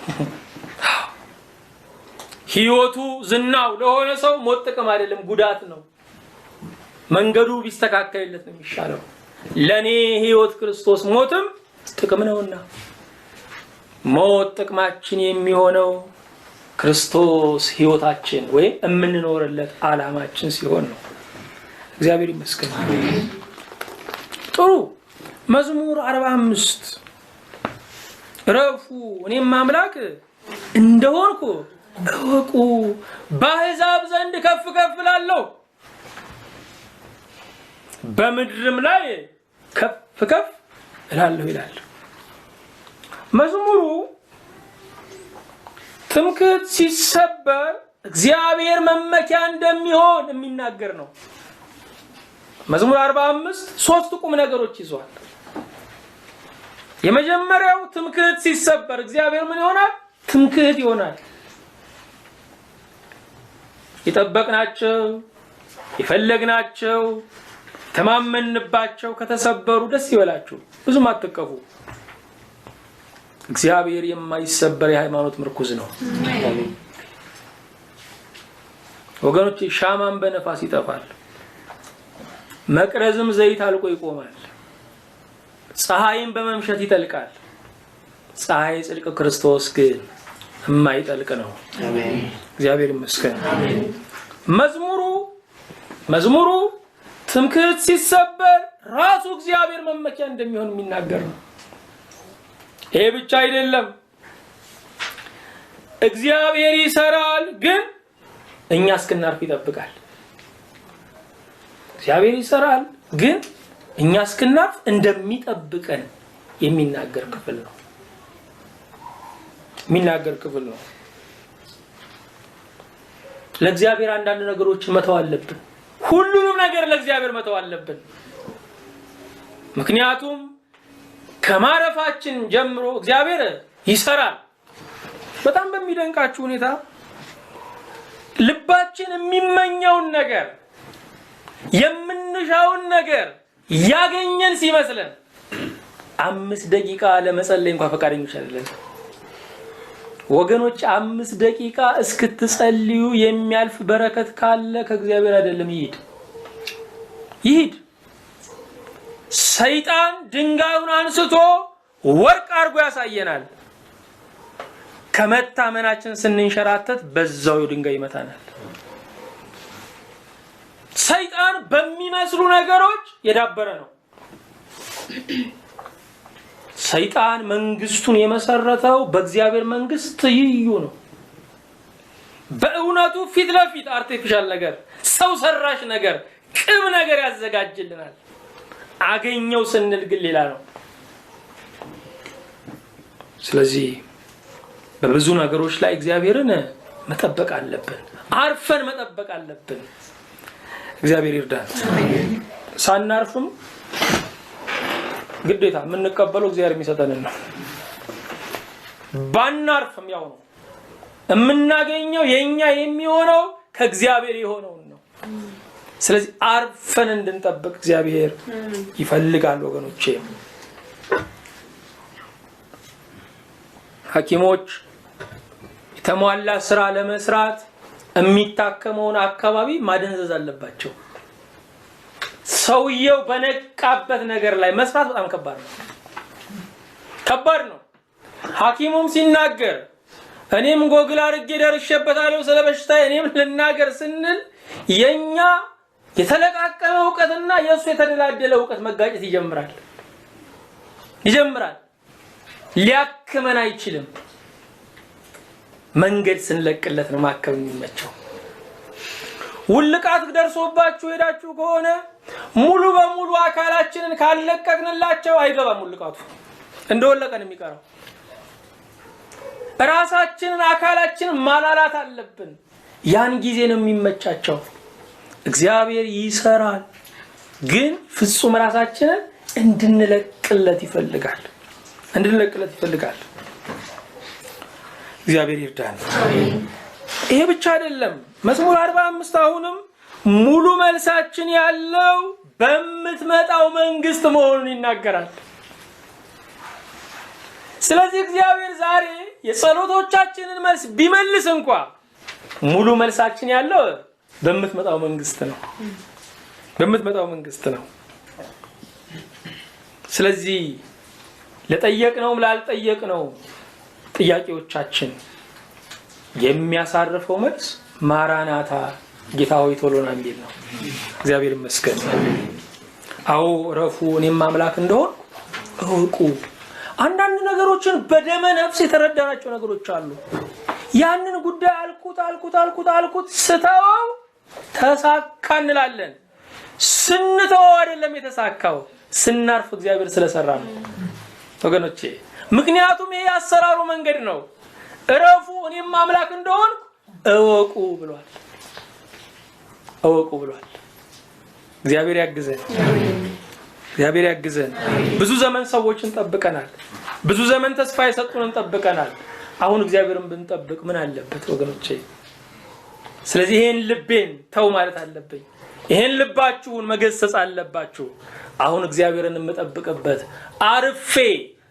ሕይወቱ ዝናው ለሆነ ሰው ሞት ጥቅም አይደለም፣ ጉዳት ነው። መንገዱ ቢስተካከልለት ነው የሚሻለው። ለኔ ሕይወት ክርስቶስ ሞትም ጥቅም ነውና ሞት ጥቅማችን የሚሆነው ክርስቶስ ሕይወታችን ወይ የምንኖርለት ዓላማችን ሲሆን ነው። እግዚአብሔር ይመስገን። ጥሩ መዝሙር 45 ረፉ እኔም አምላክ እንደሆንኩ እወቁ፣ በአሕዛብ ዘንድ ከፍ ከፍ እላለሁ፣ በምድርም ላይ ከፍ ከፍ እላለሁ ይላል መዝሙሩ። ትምክህት ሲሰበር እግዚአብሔር መመኪያ እንደሚሆን የሚናገር ነው። መዝሙር 45 ሶስት ቁም ነገሮች ይዟል። የመጀመሪያው ትምክህት ሲሰበር እግዚአብሔር ምን ይሆናል? ትምክህት ይሆናል። የጠበቅናቸው የፈለግናቸው ተማመንባቸው ከተሰበሩ ደስ ይበላችሁ፣ ብዙም አትከፉ። እግዚአብሔር የማይሰበር የሃይማኖት ምርኩዝ ነው። ወገኖች ሻማን በነፋስ ይጠፋል፣ መቅረዝም ዘይት አልቆ ይቆማል፣ ፀሐይም በመምሸት ይጠልቃል። ፀሐይ ጽድቅ ክርስቶስ ግን የማይጠልቅ ነው። እግዚአብሔር ይመስገን። መዝሙሩ ትምክህት ሲሰበር ራሱ እግዚአብሔር መመኪያ እንደሚሆን የሚናገር ነው። ይሄ ብቻ አይደለም። እግዚአብሔር ይሰራል፣ ግን እኛ እስክናርፍ ይጠብቃል። እግዚአብሔር ይሰራል፣ ግን እኛ እስክናርፍ እንደሚጠብቀን የሚናገር ክፍል ነው። ለእግዚአብሔር አንዳንድ ነገሮች መተው አለብን። ሁሉንም ነገር ለእግዚአብሔር መተው አለብን። ምክንያቱም ከማረፋችን ጀምሮ እግዚአብሔር ይሰራል። በጣም በሚደንቃችሁ ሁኔታ ልባችን የሚመኘውን ነገር፣ የምንሻውን ነገር ያገኘን ሲመስለን 5 ደቂቃ ለመጸለይ እንኳን ፈቃደኞች አይደለም ወገኖች። 5 ደቂቃ እስክትጸልዩ የሚያልፍ በረከት ካለ ከእግዚአብሔር አይደለም። ይሂድ። ሰይጣን ድንጋዩን አንስቶ ወርቅ አድርጎ ያሳየናል። ከመታመናችን ስንንሸራተት በዛው ድንጋይ ይመታናል። ሰይጣን በሚመስሉ ነገሮች የዳበረ ነው። ሰይጣን መንግስቱን የመሰረተው በእግዚአብሔር መንግስት ትይዩ ነው። በእውነቱ ፊት ለፊት አርቲፊሻል ነገር፣ ሰው ሰራሽ ነገር፣ ቅብ ነገር ያዘጋጅልናል። አገኘው ስንል ግን ሌላ ነው። ስለዚህ በብዙ ነገሮች ላይ እግዚአብሔርን መጠበቅ አለብን። አርፈን መጠበቅ አለብን። እግዚአብሔር ይርዳን። ሳናርፍም ግዴታ የምንቀበለው እግዚአብሔር የሚሰጠንን ነው። ባናርፍም ያው ነው የምናገኘው። የኛ የሚሆነው ከእግዚአብሔር የሆነውን ነው። ስለዚህ አርፈን እንድንጠብቅ እግዚአብሔር ይፈልጋል ወገኖቼ። ሐኪሞች የተሟላ ስራ ለመስራት የሚታከመውን አካባቢ ማደንዘዝ አለባቸው። ሰውየው በነቃበት ነገር ላይ መስራት በጣም ከባድ ነው። ሐኪሙም ሲናገር እኔም ጎግል አድርጌ ደርሼበታለሁ ስለበሽታ እኔም ልናገር ስንል የኛ የተለቃቀመ ዕውቀትና የሱ የተደላደለ ዕውቀት መጋጨት ይጀምራል። ሊያክመን አይችልም። መንገድ ስንለቅለት ነው ማከም የሚመቸው። ውልቃት ደርሶባችሁ ሄዳችሁ ከሆነ ሙሉ በሙሉ አካላችንን ካልለቀቅንላቸው አይገባም። ውልቃቱ እንደወለቀን የሚቀረው ራሳችንን አካላችንን ማላላት አለብን። ያን ጊዜ ነው የሚመቻቸው። እግዚአብሔር ይሰራል፣ ግን ፍጹም ራሳችንን እንድንለቅለት ይፈልጋል። እግዚአብሔር ይርዳን። ይሄ ብቻ አይደለም። መዝሙር 45 አሁንም ሙሉ መልሳችን ያለው በምትመጣው መንግስት መሆኑን ይናገራል። ስለዚህ እግዚአብሔር ዛሬ የጸሎቶቻችንን መልስ ቢመልስ እንኳን ሙሉ መልሳችን ያለው በምትመጣው መንግስት ነው። ስለዚህ ለጠየቅነውም ላልጠየቅነው ጥያቄዎቻችን የሚያሳርፈው መልስ ማራናታ ጌታ ሆይ ቶሎ ና የሚል ነው። እግዚአብሔር ይመስገን። አዎ ረፉ እኔም አምላክ እንደሆን እወቁ። አንዳንድ ነገሮችን በደመ ነፍስ የተረዳናቸው ነገሮች አሉ። ያንን ጉዳይ አልኩት ስተው ተሳካ እንላለን። ስንተው አይደለም የተሳካው፣ ስናርፍ እግዚአብሔር ስለሰራ ነው ወገኖቼ። ምክንያቱም ይሄ አሰራሩ መንገድ ነው። እረፉ እኔም አምላክ እንደሆን እወቁ ብሏል። እግዚአብሔር ያግዘን። ብዙ ዘመን ሰዎችን ጠብቀናል። ብዙ ዘመን ተስፋ የሰጡንን ጠብቀናል። አሁን እግዚአብሔርን ብንጠብቅ ምን አለበት ወገኖቼ? ስለዚህ ይሄን ልቤን ተው ማለት አለብኝ። ይሄን ልባችሁን መገሰጽ አለባችሁ። አሁን እግዚአብሔርን የምጠብቅበት አርፌ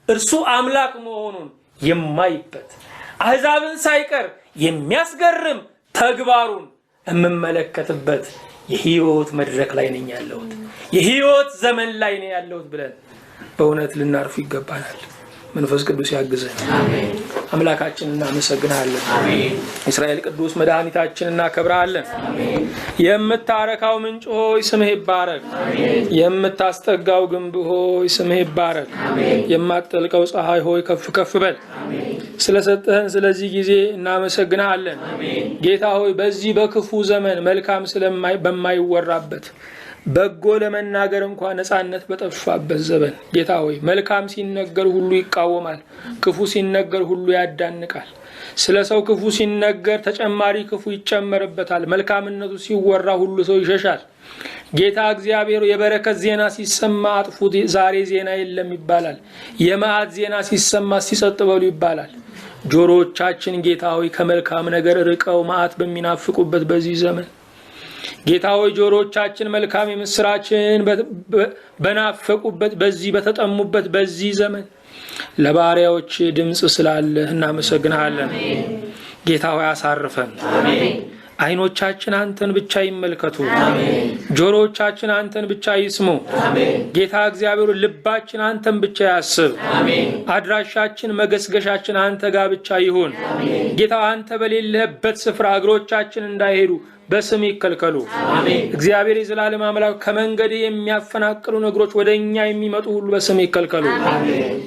እርሱ አምላክ መሆኑን የማይበት አሕዛብን ሳይቀር የሚያስገርም ተግባሩን የምመለከትበት የህይወት መድረክ ላይ ነኝ ያለሁት፣ የህይወት ዘመን ላይ ነኝ ያለሁት ብለን በእውነት ልናርፉ ይገባናል። መንፈስ ቅዱስ ያግዘን። አሜን። አምላካችንን እናመሰግናለን። አሜን። እስራኤል ቅዱስ መድኃኒታችንን እናከብራለን። አሜን። የምታረካው ምንጭ ሆይ ስምህ ይባረክ። አሜን። የምታስጠጋው ግንብ ሆይ ስምህ ይባረክ። አሜን። የማትጠልቀው ፀሐይ ሆይ ከፍ ከፍ በል። አሜን። ስለሰጠህን ስለዚህ ጊዜ እናመሰግናለን። አሜን። ጌታ ሆይ በዚህ በክፉ ዘመን መልካም በማይወራበት በጎ ለመናገር እንኳን ነፃነት በጠፋበት ዘመን ጌታ ሆይ መልካም ሲነገር ሁሉ ይቃወማል፣ ክፉ ሲነገር ሁሉ ያዳንቃል። ስለ ሰው ክፉ ሲነገር ተጨማሪ ክፉ ይጨመርበታል፣ መልካምነቱ ሲወራ ሁሉ ሰው ይሸሻል። ጌታ እግዚአብሔር የበረከት ዜና ሲሰማ አጥፉት ዛሬ ዜና የለም ይባላል። የመዓት ዜና ሲሰማ ሲጸጥ በሉ ይባላል። ጆሮዎቻችን ጌታ ሆይ ከመልካም ነገር ርቀው መዓት በሚናፍቁበት በዚህ ዘመን ጌታ ሆይ ጆሮቻችን መልካም የምስራችን በናፈቁበት በዚህ በተጠሙበት በዚህ ዘመን ለባሪያዎች ድምጽ ስላለህ እናመሰግንሃለን። ጌታ ሆይ አሳርፈን። አይኖቻችን አንተን ብቻ ይመልከቱ። ጆሮቻችን አንተን ብቻ ይስሙ። ጌታ እግዚአብሔር ልባችን አንተን ብቻ ያስብ። አድራሻችን መገስገሻችን አንተ ጋር ብቻ ይሁን። ጌታ አንተ በሌለህበት ስፍራ እግሮቻችን እንዳይሄዱ በስም ይከልከሉ። እግዚአብሔር የዘላለም አምላክ ከመንገድ የሚያፈናቅሉ ነገሮች ወደኛ የሚመጡ ሁሉ በስም ይከልከሉ።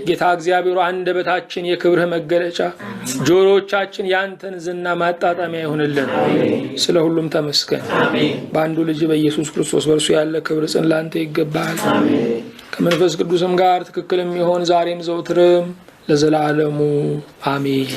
ጌታ እግዚአብሔር አንደበታችን የክብርህ መገለጫ፣ ጆሮቻችን ያንተን ዝና ማጣጣሚያ ይሁንልን። ስለ ሁሉም ተመስገን። በአንዱ ልጅ በኢየሱስ ክርስቶስ በእርሱ ያለ ክብር ጽን ላንተ ይገባል። ከመንፈስ ቅዱስም ጋር ትክክል የሚሆን ዛሬም ዘውትርም ለዘላለሙ አሜን።